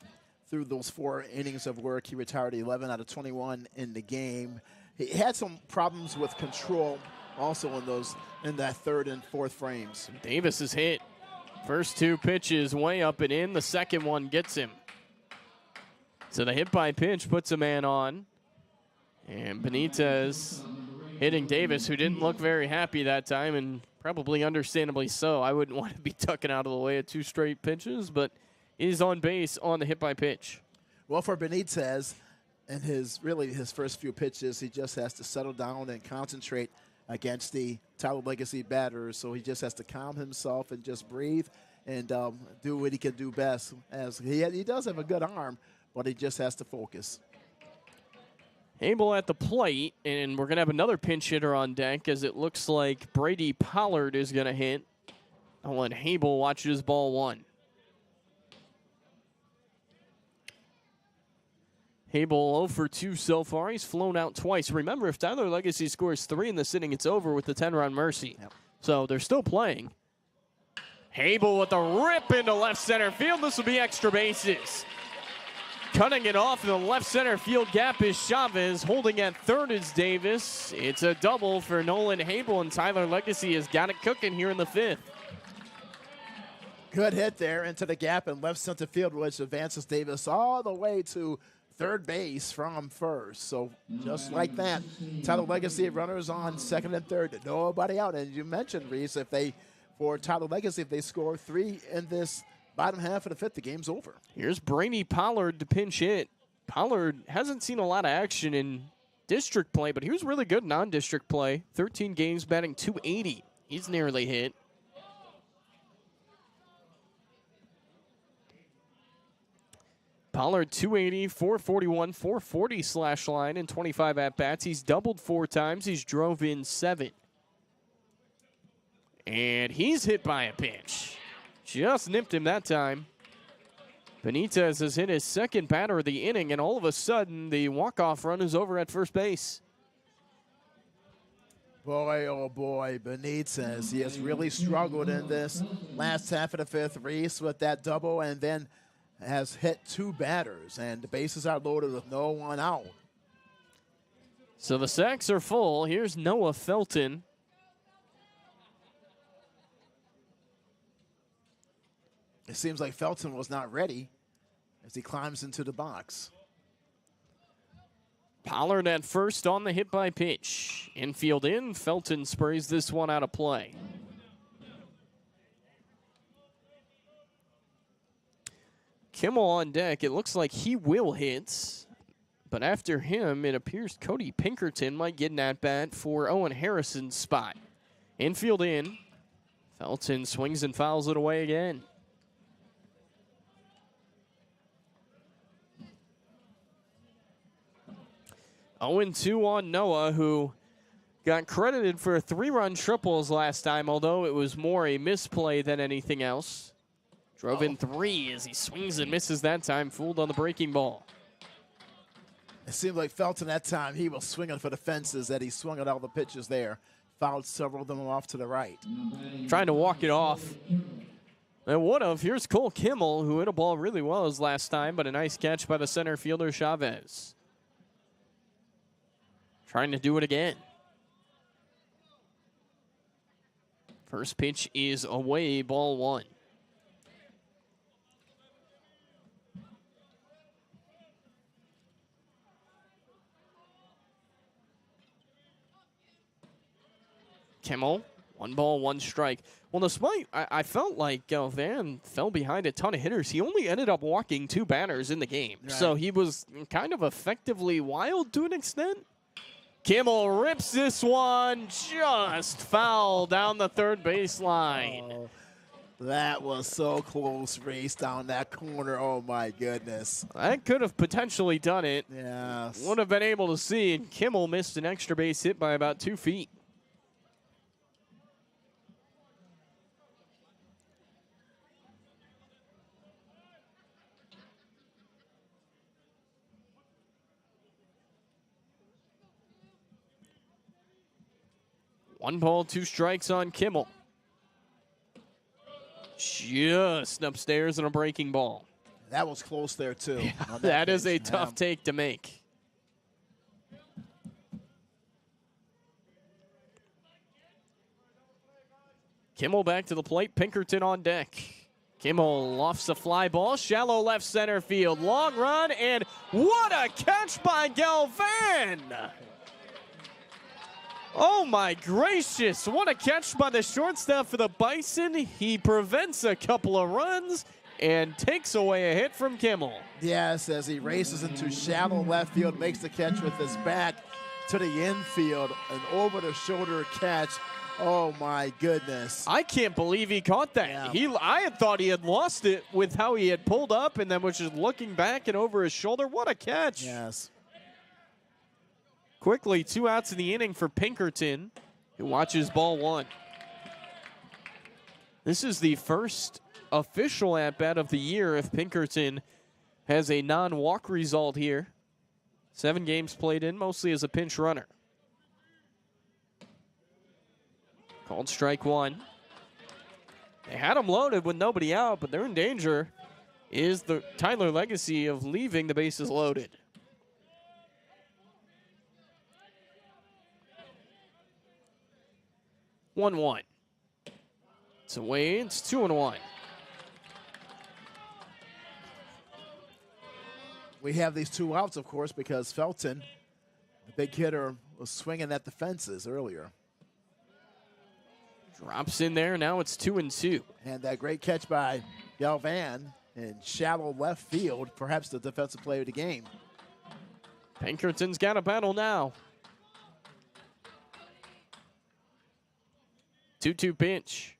through those 4 innings of work, he retired 11 out of 21 in the game. He had some problems with control also in that 3rd and 4th frames. Davis is hit. First 2 pitches way up and in. The second one gets him. So the hit by pitch puts a man on. And Benitez hitting Davis, who didn't look very happy that time, and probably understandably so. I wouldn't want to be tucking out of the way of 2 straight pitches, but is on base on the hit by pitch. Well, for Benitez, and his first few pitches, he just has to settle down and concentrate against the Tyler Legacy batters. So he just has to calm himself and just breathe and do what he can do best. As he does have a good arm, but he just has to focus. Abel at the plate, and we're going to have another pinch hitter on deck as it looks like Brady Pollard is going to hit. I'll let Abel watch his ball 1. Abel 0 for 2 so far. He's flown out twice. Remember, if Tyler Legacy scores 3 in this inning, it's over with the 10-run mercy. Yep. So they're still playing. Abel with a rip into left center field. This will be extra bases. Cutting it off in the left center field gap is Chavez. Holding at third is Davis. It's a double for Nolan Habel, and Tyler Legacy has got it cooking here in the fifth. Good hit there into the gap in left center field, which advances Davis all the way to third base from first. So just like that, Tyler Legacy runners on second and third. Nobody out. And you mentioned, Reese, for Tyler Legacy, if they score 3 in this bottom half of the fifth, the game's over. Here's Brainy Pollard to pinch hit. Pollard hasn't seen a lot of action in district play, but he was really good in non-district play. 13 games, batting .280. He's nearly hit. Pollard, 280, 441, 440 slash line in 25 at-bats. He's doubled 4 times. He's drove in 7. And he's hit by a pitch. Just nipped him that time. Benitez has hit his second batter of the inning, and all of a sudden, the walk-off run is over at first base. Boy, oh boy, Benitez. He has really struggled in this last half of the fifth, Reese, with that double, and then has hit 2 batters, and the bases are loaded with no one out. So the sacks are full. Here's Noah Felton. It seems like Felton was not ready as he climbs into the box. Pollard at first on the hit by pitch. Infield in. Felton sprays this one out of play. Kimmel on deck. It looks like he will hit. But after him, it appears Cody Pinkerton might get an at-bat for Owen Harrison's spot. Infield in. Felton swings and fouls it away again. 0-2 on Noah, who got credited for 3-run triples last time, although it was more a misplay than anything else. Drove in 3 as he swings and misses that time, fooled on the breaking ball. It seemed like Felton that time, he was swinging for the fences, that he swung at all the pitches there. Fouled several of them off to the right. Trying to walk it off. And would have. Here's Cole Kimmel, who hit a ball really well his last time, but a nice catch by the center fielder, Chavez. Trying to do it again. First pitch is away, ball 1. Kimmel, 1 ball, 1 strike. Well, despite, I felt like Van fell behind a ton of hitters. He only ended up walking 2 batters in the game. Right. So he was kind of effectively wild to an extent. Kimmel rips this one, just foul down the third baseline. Oh, that was so close, race down that corner. Oh, my goodness. That could have potentially done it. Yes. Would have been able to see, and Kimmel missed an extra base hit by about 2 feet. One ball, 2 strikes on Kimmel. Just upstairs and a breaking ball. That was close there, too. Yeah, that is a tough take to make. Kimmel back to the plate. Pinkerton on deck. Kimmel lofts a fly ball. Shallow left center field. Long run, and what a catch by Galvan! Oh my gracious, what a catch by the shortstop for the Bison. He prevents a couple of runs and takes away a hit from Kimmel. Yes, as he races into shallow left field, makes the catch with his back to the infield, an over-the-shoulder catch. Oh my goodness. I can't believe he caught that. Yeah. I had thought he had lost it with how he had pulled up and then was just looking back and over his shoulder. What a catch. Yes. Quickly, 2 outs in the inning for Pinkerton, who watches ball 1. This is the first official at-bat of the year if Pinkerton has a non-walk result here. 7 games played in, mostly as a pinch runner. Called strike 1. They had him loaded with nobody out, but they're in danger. is the Tyler legacy of leaving the bases loaded. One. It's away. It's 2-1. We have these 2 outs, of course, because Felton, the big hitter, was swinging at the fences earlier. Drops in there. Now it's 2-2. And that great catch by Galvan in shallow left field, perhaps the defensive player of the game. Pinkerton's got a battle now. 2-2 pitch.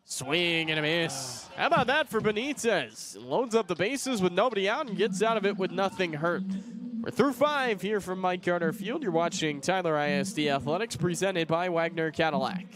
Swing and a miss. How about that for Benitez? Loads up the bases with nobody out and gets out of it with nothing hurt. We're through 5 here from Mike Carter Field. You're watching Tyler ISD Athletics presented by Wagner Cadillac.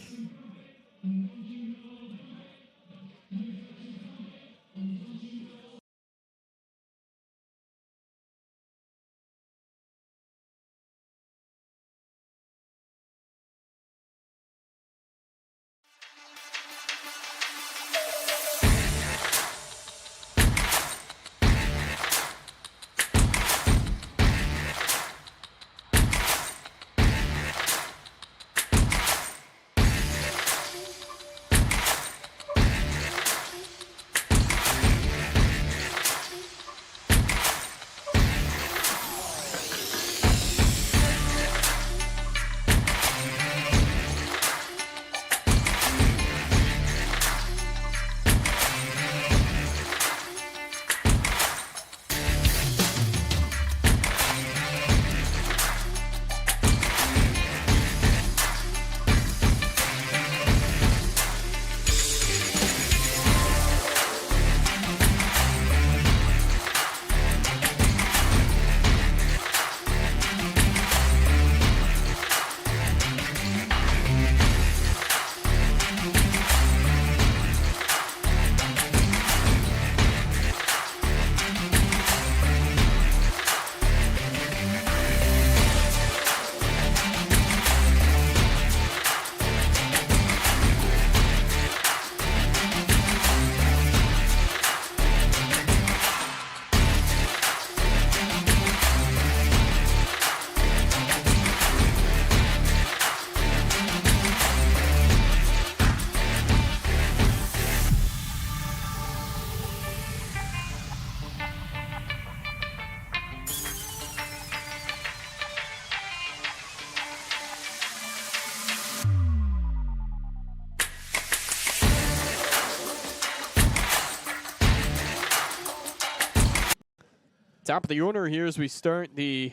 Top of the order here as we start the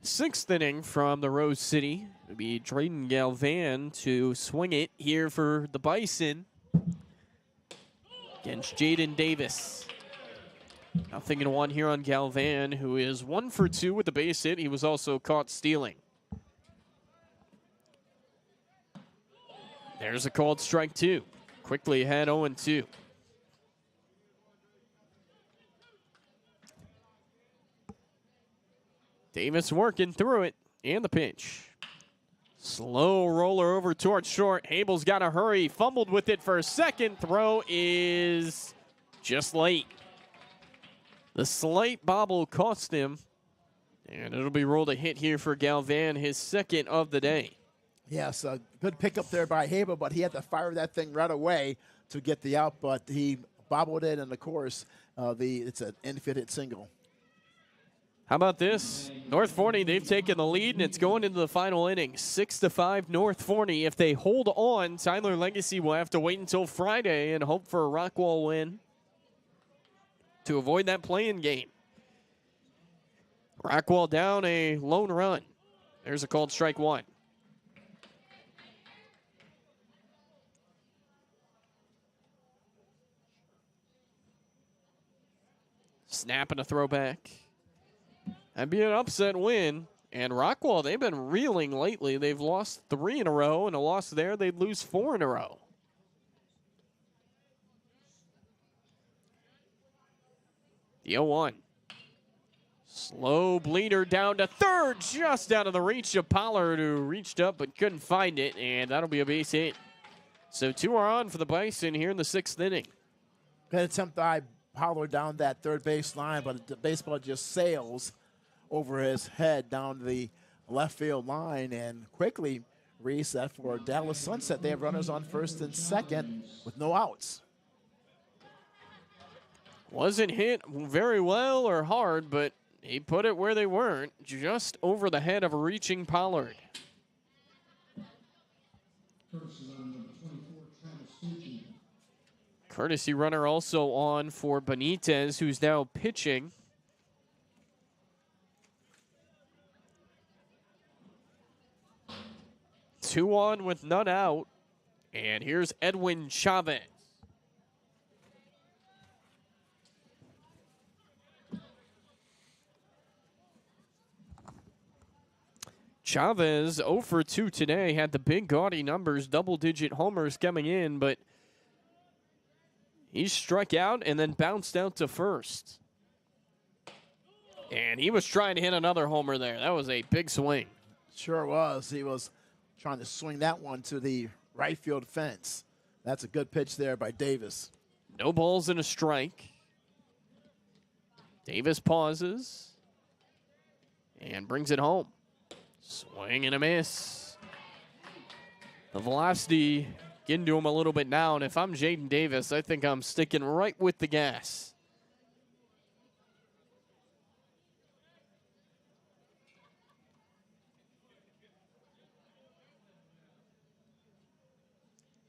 6th inning from the Rose City. It'll be Drayden Galvan to swing it here for the Bison against Jaden Davis. 0-1 here on Galvan, who is 1 for 2 with the base hit. He was also caught stealing. There's a called strike 2. Quickly ahead 0-2. Davis working through it, and the pitch. Slow roller over towards short. Habel's got to hurry. Fumbled with it for a second. Throw is just late. The slight bobble cost him, and it'll be rolled a hit here for Galvan, his 2nd of the day. Yes, a good pickup there by Habel, but he had to fire that thing right away to get the out, but he bobbled it, and of course, it's an infield hit single. How about this? North Forney, they've taken the lead, and it's going into the final inning. 6-5 North Forney. If they hold on, Tyler Legacy will have to wait until Friday and hope for a Rockwall win to avoid that play-in game. Rockwall down a lone run. There's a called strike 1. Snap and a throwback. That'd be an upset win. And Rockwall, they've been reeling lately. They've lost 3 in a row, and a loss there, they'd lose 4 in a row. The 0-1. Slow bleeder down to third, just out of the reach of Pollard, who reached up but couldn't find it, and that'll be a base hit. So 2 are on for the Bison here in the 6th inning. Good attempt by Pollard down that third base line, but the baseball just sails over his head down the left field line. And quickly, Reese, that for Dallas Sunset, they have runners on first and second with no outs. Wasn't hit very well or hard, but he put it where they weren't, just over the head of a reaching Pollard. Courtesy runner also on for Benitez, who's now pitching. Two on with none out. And here's Edwin Chavez. Chavez 0 for 2 today, had the big gaudy numbers, double-digit homers coming in, but he struck out and then bounced out to first. And he was trying to hit another homer there. That was a big swing. Sure was. He was trying to swing that one to the right field fence. That's a good pitch there by Davis. No balls and a strike. Davis pauses and brings it home. Swing and a miss. The velocity getting to him a little bit now, and if I'm Jaden Davis, I think I'm sticking right with the gas.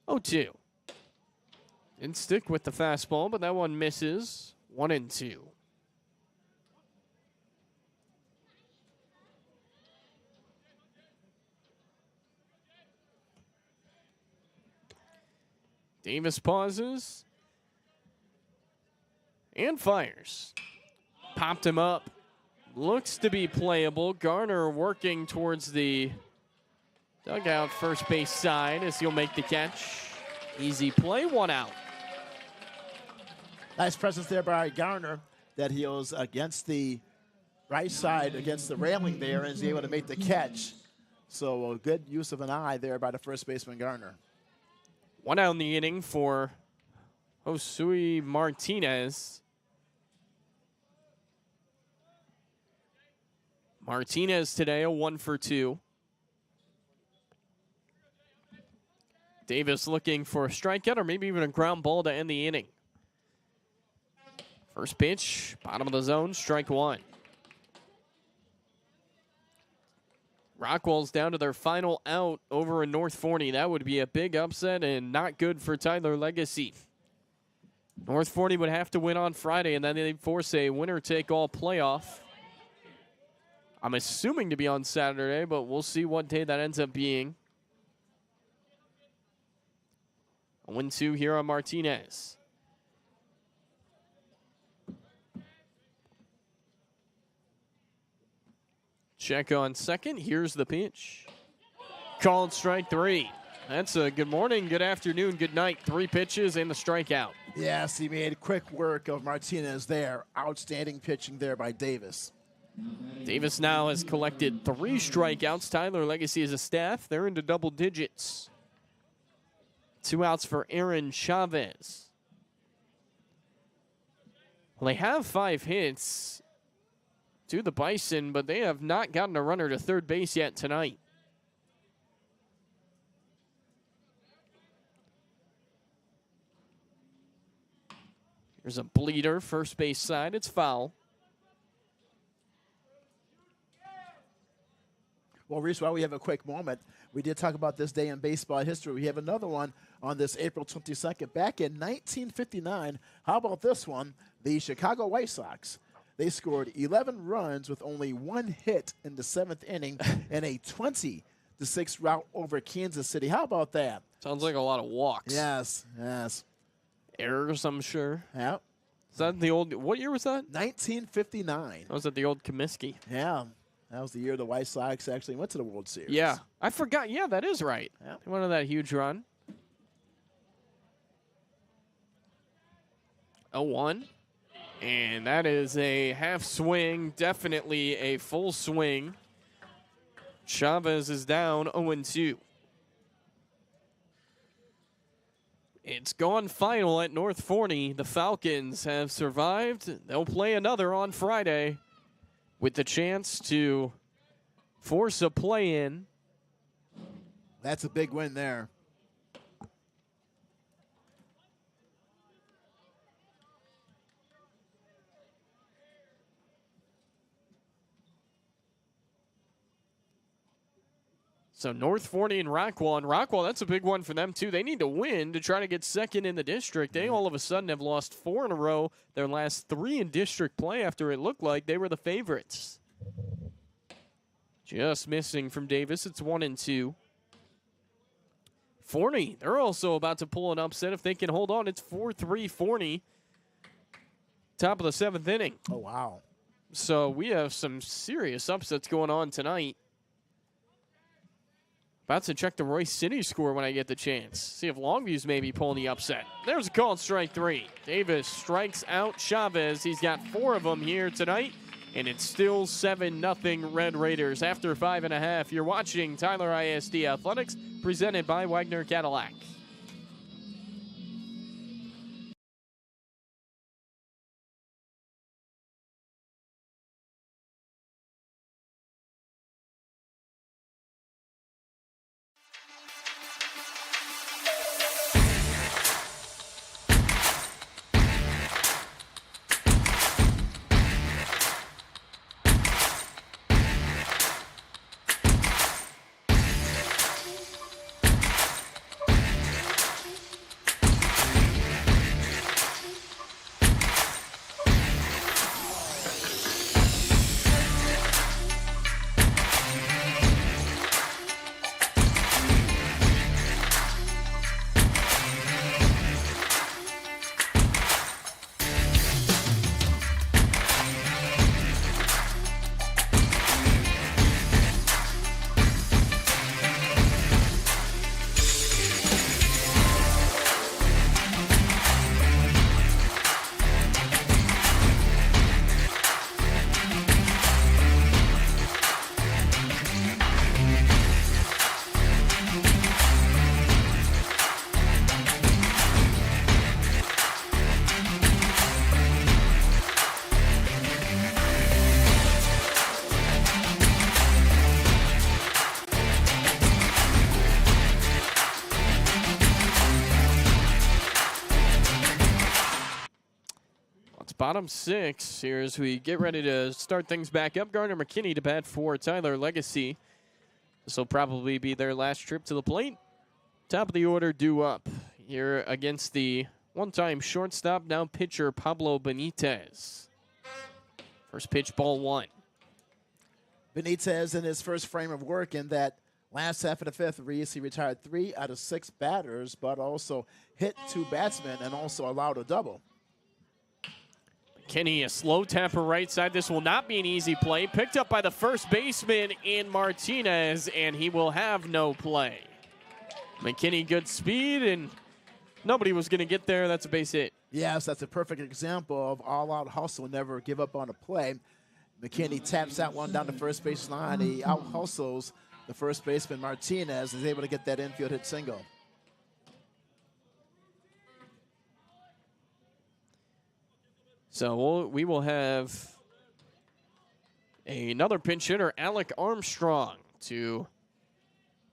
Oh, 2. Didn't stick with the fastball, but that one misses. 1-2. Davis pauses and fires. Popped him up. Looks to be playable. Garner working towards the dugout first base side as he'll make the catch. Easy play, 1 out. Nice presence there by Garner that he was against the right side, against the railing there, and is able to make the catch. So a good use of an eye there by the first baseman Garner. 1 out in the inning for Josue Martinez. Martinez today, a 1 for 2. Davis looking for a strikeout or maybe even a ground ball to end the inning. First pitch, bottom of the zone, strike 1. Rockwell's down to their final out over in North Forney. That would be a big upset and not good for Tyler Legacy. North Forney would have to win on Friday, and then they'd force a winner-take-all playoff. I'm assuming to be on Saturday, but we'll see what day that ends up being. A 1-2 here on Martinez. Check on second. Here's the pitch. Called strike 3. That's a good morning, good afternoon, good night. 3 pitches and the strikeout. Yes, he made quick work of Martinez there. Outstanding pitching there by Davis. Davis now has collected 3 strikeouts. Tyler Legacy as a staff, they're into double digits. 2 outs for Aaron Chavez. Well, they have 5 hits to the Bison, but they have not gotten a runner to third base yet tonight. There's a bleeder, first base side. It's foul. Well, Reese, while we have a quick moment, we did talk about this day in baseball history. We have another one on this April 22nd. Back in 1959, how about this one? The Chicago White Sox. They scored 11 runs with only 1 hit in the 7th inning in a 20-6 rout over Kansas City. How about that? Sounds like a lot of walks. Yes, yes. Errors, I'm sure. Yeah. Is that the old, what year was that? 1959. That was at the old Comiskey. Yeah. That was the year the White Sox actually went to the World Series. Yeah. I forgot. Yeah, that is right. Yeah. They went on that huge run. 0-1. And that is a half swing, definitely a full swing. Chavez is down 0-2. It's gone final at North Forney. The Falcons have survived. They'll play another on Friday with the chance to force a play-in. That's a big win there. So North Forney and Rockwall, that's a big one for them too. They need to win to try to get second in the district. They all of a sudden have lost 4 in a row, their last 3 in district play after it looked like they were the favorites. Just missing from Davis. It's 1-2. Forney, they're also about to pull an upset if they can hold on. It's 4-3 Forney. Top of the 7th inning. Oh, wow. So we have some serious upsets going on tonight. About to check the Royce City score when I get the chance. See if Longview's maybe pulling the upset. There's a call on strike 3. Davis strikes out Chavez. He's got 4 of them here tonight. And it's still 7-0 Red Raiders. After 5.5, you're watching Tyler ISD Athletics, presented by Wagner Cadillac. Bottom 6 here as we get ready to start things back up. Garner McKinney to bat for Tyler Legacy. This will probably be their last trip to the plate. Top of the order due up here against the one-time shortstop, now pitcher Pablo Benitez. First pitch, ball 1. Benitez in his first frame of work in that last half of the 5th, Reese, he retired 3 out of 6 batters, but also hit 2 batsmen and also allowed a double. Kenny, a slow tapper right side. This will not be an easy play. Picked up by the first baseman in Martinez, and he will have no play. McKinney, good speed, and nobody was going to get there. That's a base hit. Yes, that's a perfect example of all-out hustle, never give up on a play. McKinney taps that one down the first base line. He out-hustles the first baseman, Martinez, and is able to get that infield hit single. So we will have another pinch hitter, Alec Armstrong, to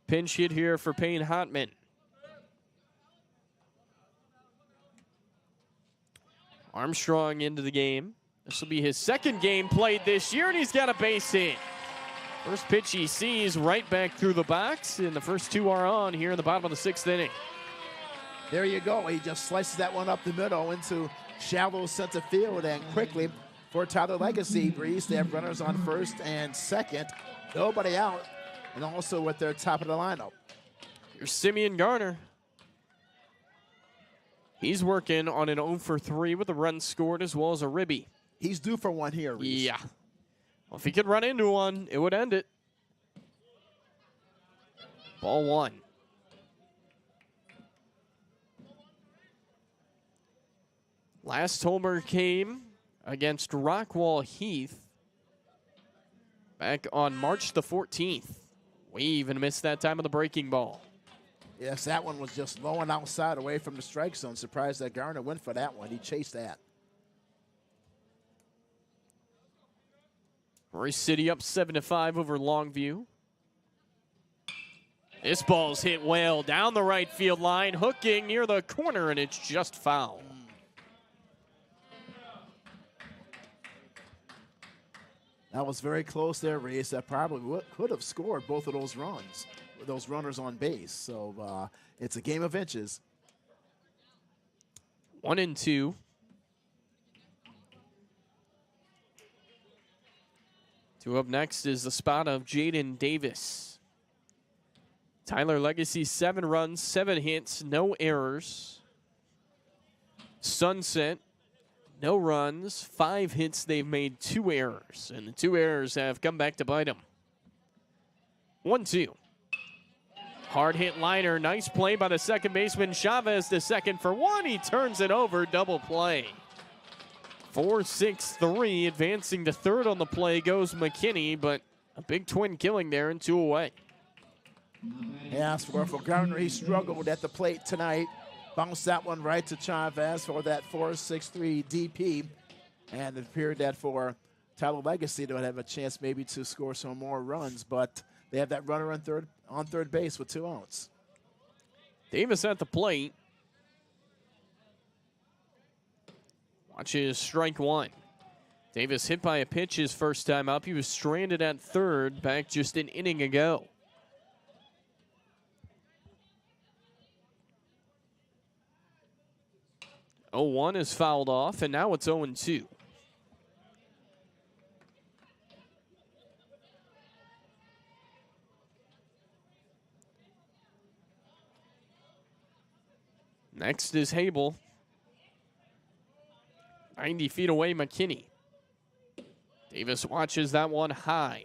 pinch hit here for Payne Hotman. Armstrong into the game. This will be his second game played this year, and he's got a base hit. First pitch he sees right back through the box, and the first 2 are on here in the bottom of the 6th inning. There you go. He just slices that one up the middle into shallow center field, and quickly for Tyler Legacy, Breeze, they have runners on first and second. Nobody out, and also with their top of the lineup. Here's Simeon Garner. He's working on an 0 for 3 with a run scored as well as a ribby. He's due for one here, Reese. Yeah. Well, if he could run into one, it would end it. Ball 1. Last homer came against Rockwall Heath back on March the 14th. We even missed that time of the breaking ball. Yes, that one was just low and outside away from the strike zone. Surprised that Garner went for that one. He chased that. Royce City up 7-5 over Longview. This ball's hit well down the right field line, hooking near the corner, and it's just foul. That was very close there, Reese. That probably could have scored both of those runs with those runners on base. So it's a game of inches. 1-2. Two up next is the spot of Jaden Davis. Tyler Legacy, 7 runs, 7 hits, no errors. Sunset, no runs, 5 hits. They've made 2 errors, and the 2 errors have come back to bite them. 1-2. Hard hit liner. Nice play by the second baseman. Chavez to second for 1. He turns it over. Double play. 4-6-3. Advancing to third on the play goes McKinney, but a big twin killing there and 2 away. Yeah, for Garner, he struggled at the plate tonight. Bounced that one right to Chavez for that 4-6-3 DP. And it appeared that for Tyler Legacy to have a chance maybe to score some more runs, but they have that runner on third base with 2 outs. Davis at the plate. Watches strike 1. Davis hit by a pitch his first time up. He was stranded at third back just an inning ago. 0-1 is fouled off, and now it's 0-2. Next is Hable. 90 feet away, McKinney. Davis watches that one high.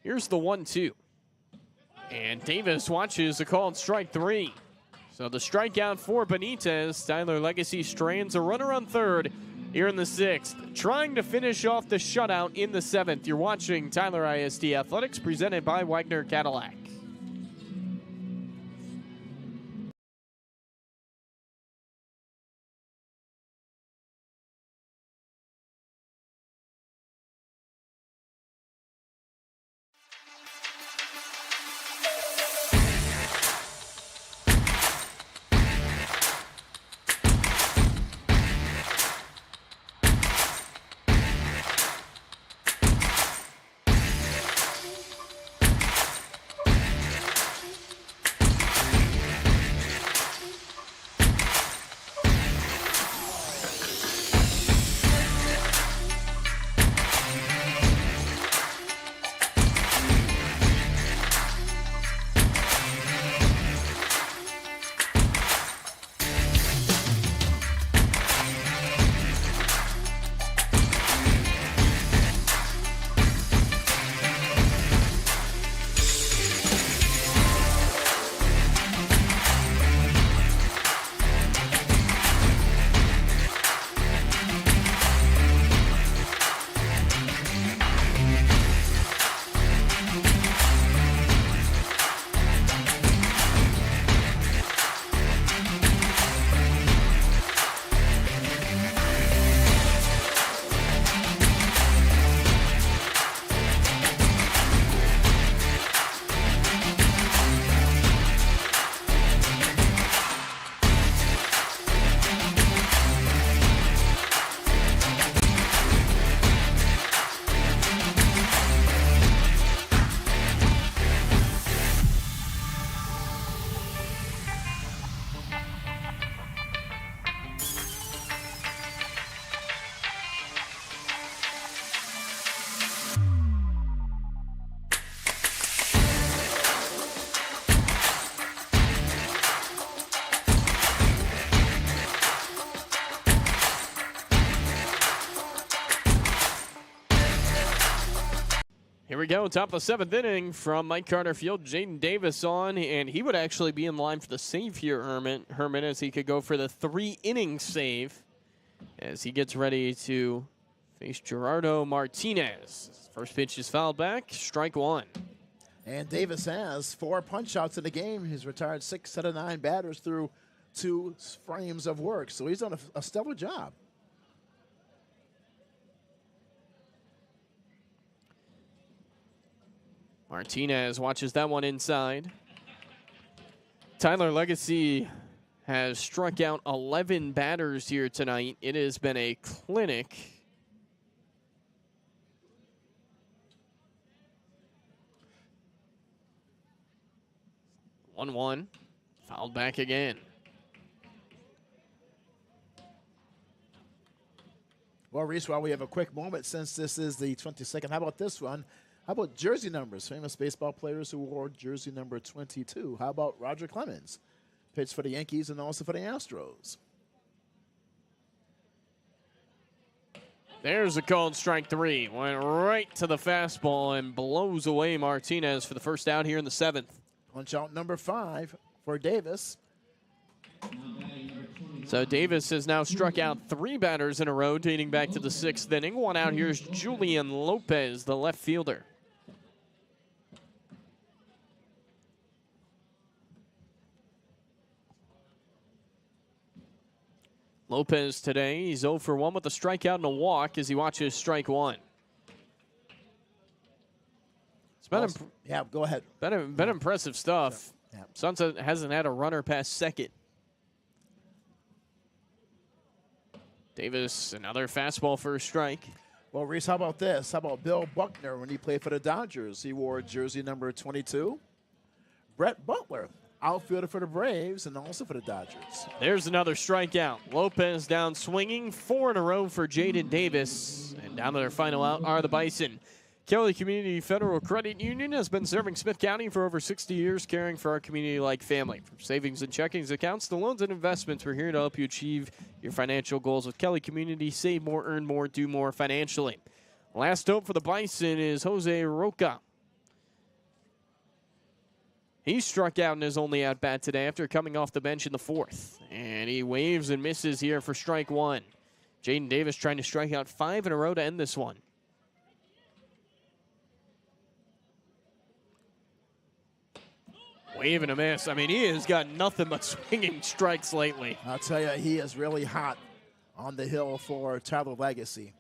Here's the 1-2. And Davis watches a called strike 3. So the strikeout for Benitez. Tyler Legacy strands a runner on third here in the 6th. Trying to finish off the shutout in the 7th. You're watching Tyler ISD Athletics presented by Wagner Cadillac. Here we go, top of the 7th inning from Mike Carter Field. Jaden Davis on, and he would actually be in line for the save here, Herman, as he could go for the 3-inning save as he gets ready to face Gerardo Martinez. First pitch is fouled back, strike 1. And Davis has 4 punch-outs in the game. He's retired 6 out of 9 batters through 2 frames of work, so he's done a stellar job. Martinez watches that one inside. Tyler Legacy has struck out 11 batters here tonight. It has been a clinic. 1-1, fouled back again. Well, Reese, while we have a quick moment, since this is the 22nd, how about this one? How about jersey numbers? Famous baseball players who wore jersey number 22. How about Roger Clemens? Pitched for the Yankees and also for the Astros. There's a called strike 3. Went right to the fastball and blows away Martinez for the first out here in the 7th. Punch out number 5 for Davis. So Davis has now struck out 3 batters in a row dating back to the 6th inning. One out here is Julian Lopez, the left fielder. Lopez today, he's 0 for 1 with a strikeout and a walk as he watches strike 1. It's been, yeah, go ahead. Been impressive stuff. Yeah. Sunset hasn't had a runner past second. Davis, another fastball for a strike. Well, Reese, how about this? How about Bill Buckner when he played for the Dodgers? He wore jersey number 22. Brett Butler, outfielder for the Braves and also for the Dodgers. There's another strikeout. Lopez down swinging, 4 in a row for Jaden Davis. And down to their final out are the Bison. Kelly Community Federal Credit Union has been serving Smith County for over 60 years, caring for our community like family. From savings and checkings accounts to loans and investments, we're here to help you achieve your financial goals. With Kelly Community, save more, earn more, do more financially. Last hope for the Bison is Jose Roca. He struck out in his only at-bat today after coming off the bench in the 4th. And he waves and misses here for strike 1. Jaden Davis trying to strike out 5 in a row to end this one. Wave and a miss. I mean, he has got nothing but swinging strikes lately. I'll tell you, he is really hot on the hill for Tyler Legacy.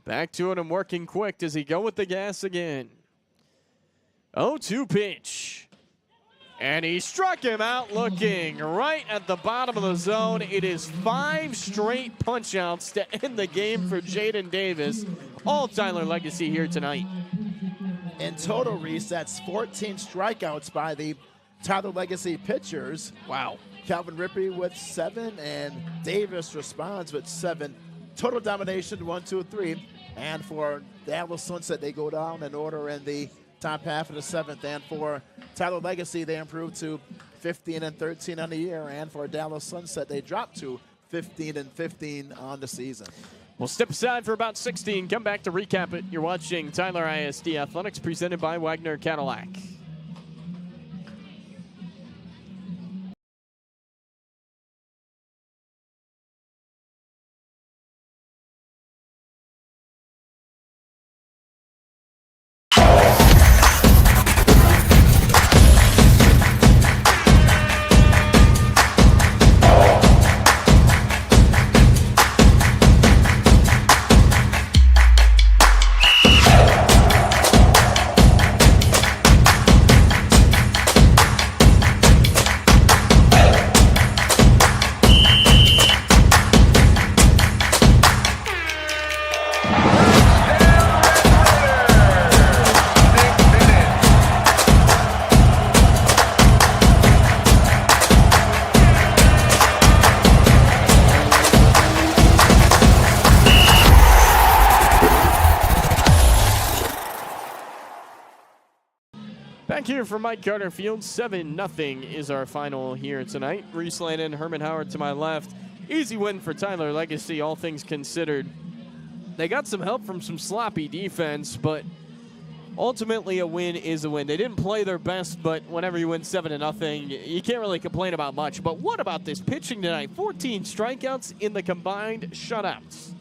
Back to it and working quick. Does he go with the gas again? 0-2 pitch. And he struck him out looking right at the bottom of the zone. It is 5 straight punch-outs to end the game for Jaden Davis. All Tyler Legacy here tonight. In total, Reese, that's 14 strikeouts by the Tyler Legacy pitchers. Wow. Calvin Rippey with 7, and Davis responds with 7. Total domination, 1, 2, 3. And for Dallas Sunset, they go down in order in the top half of the 7th. And for Tyler Legacy, they improved to 15 and 13 on the year. And for Dallas Sunset, they dropped to 15 and 15 on the season. We'll step aside for about 60 and come back to recap it. You're watching Tyler ISD Athletics presented by Wagner Cadillac. Back here from Mike Carter Field, 7-0 is our final here tonight. Reese Landon, Herman Howard to my left. Easy win for Tyler Legacy, all things considered. They got some help from some sloppy defense, but ultimately a win is a win. They didn't play their best, but whenever you win 7-0, you can't really complain about much. But what about this pitching tonight? 14 strikeouts in the combined shutouts.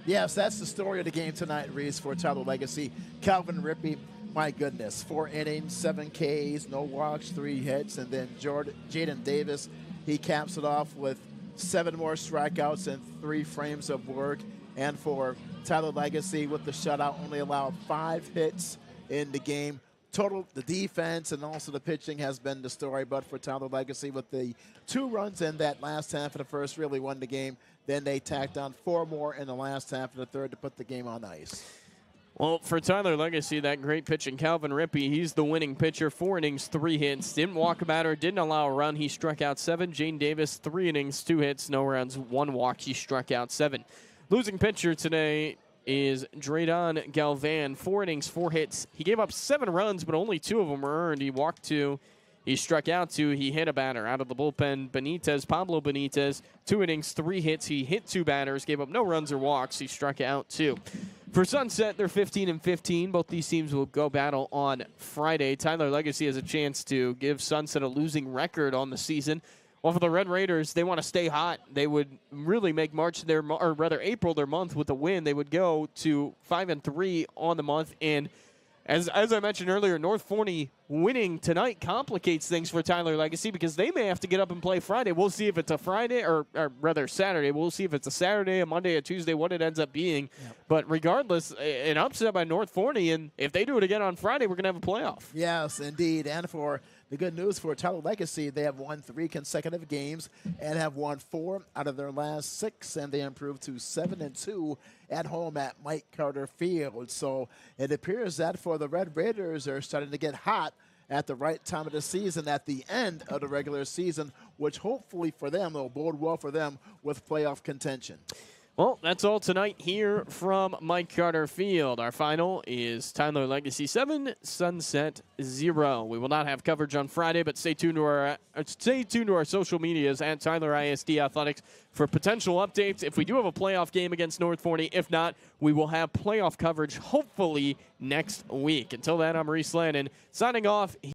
Yes, that's the story of the game tonight, Reese, for Tyler Legacy. Calvin Rippey, my goodness, 4 innings, 7 Ks, no walks, 3 hits. And then Jaden Davis, he caps it off with 7 more strikeouts and 3 frames of work. And for Tyler Legacy, with the shutout, only allowed 5 hits in the game. Total, the defense and also the pitching has been the story. But for Tyler Legacy, with the 2 runs in that last half of the first, really won the game. Then they tacked on 4 more in the last half of the third to put the game on ice. Well, for Tyler Legacy, that great pitching, Calvin Rippey, he's the winning pitcher. 4 innings, 3 hits. Didn't walk a batter, didn't allow a run. He struck out 7. Jane Davis, 3 innings, 2 hits, no runs, 1 walk. He struck out 7. Losing pitcher today is Draydon Galvan. 4 innings, 4 hits. He gave up 7 runs, but only 2 of them were earned. He walked 2. He struck out 2. He hit a batter. Out of the bullpen, Pablo Benitez, 2 innings, 3 hits. He hit 2 batters, gave up no runs or walks. He struck out 2. For Sunset, they're 15-15. Both these teams will go battle on Friday. Tyler Legacy has a chance to give Sunset a losing record on the season. Well, for the Red Raiders, they want to stay hot. They would really make April their month with a win. They would go to 5-3 on the month. And as I mentioned earlier, North Forney winning tonight complicates things for Tyler Legacy because they may have to get up and play Friday. We'll see if it's a Friday or rather Saturday. We'll see if it's a Saturday, a Monday, a Tuesday, what it ends up being. Yep. But regardless, an upset by North Forney, and if they do it again on Friday, we're going to have a playoff. Yes, indeed. And for the good news for Tyler Legacy, they have won 3 consecutive games and have won 4 out of their last 6, and they improved to 7-2 at home at Mike Carter Field. So it appears that for the Red Raiders, they're starting to get hot at the right time of the season, at the end of the regular season, which hopefully for them will bode well for them with playoff contention. Well, that's all tonight here from Mike Carter Field. Our final is Tyler Legacy 7, Sunset 0. We will not have coverage on Friday, but stay tuned to our social medias at Tyler ISD Athletics for potential updates. If we do have a playoff game against North Forney, if not, we will have playoff coverage hopefully next week. Until then, I'm Reese Landon signing off.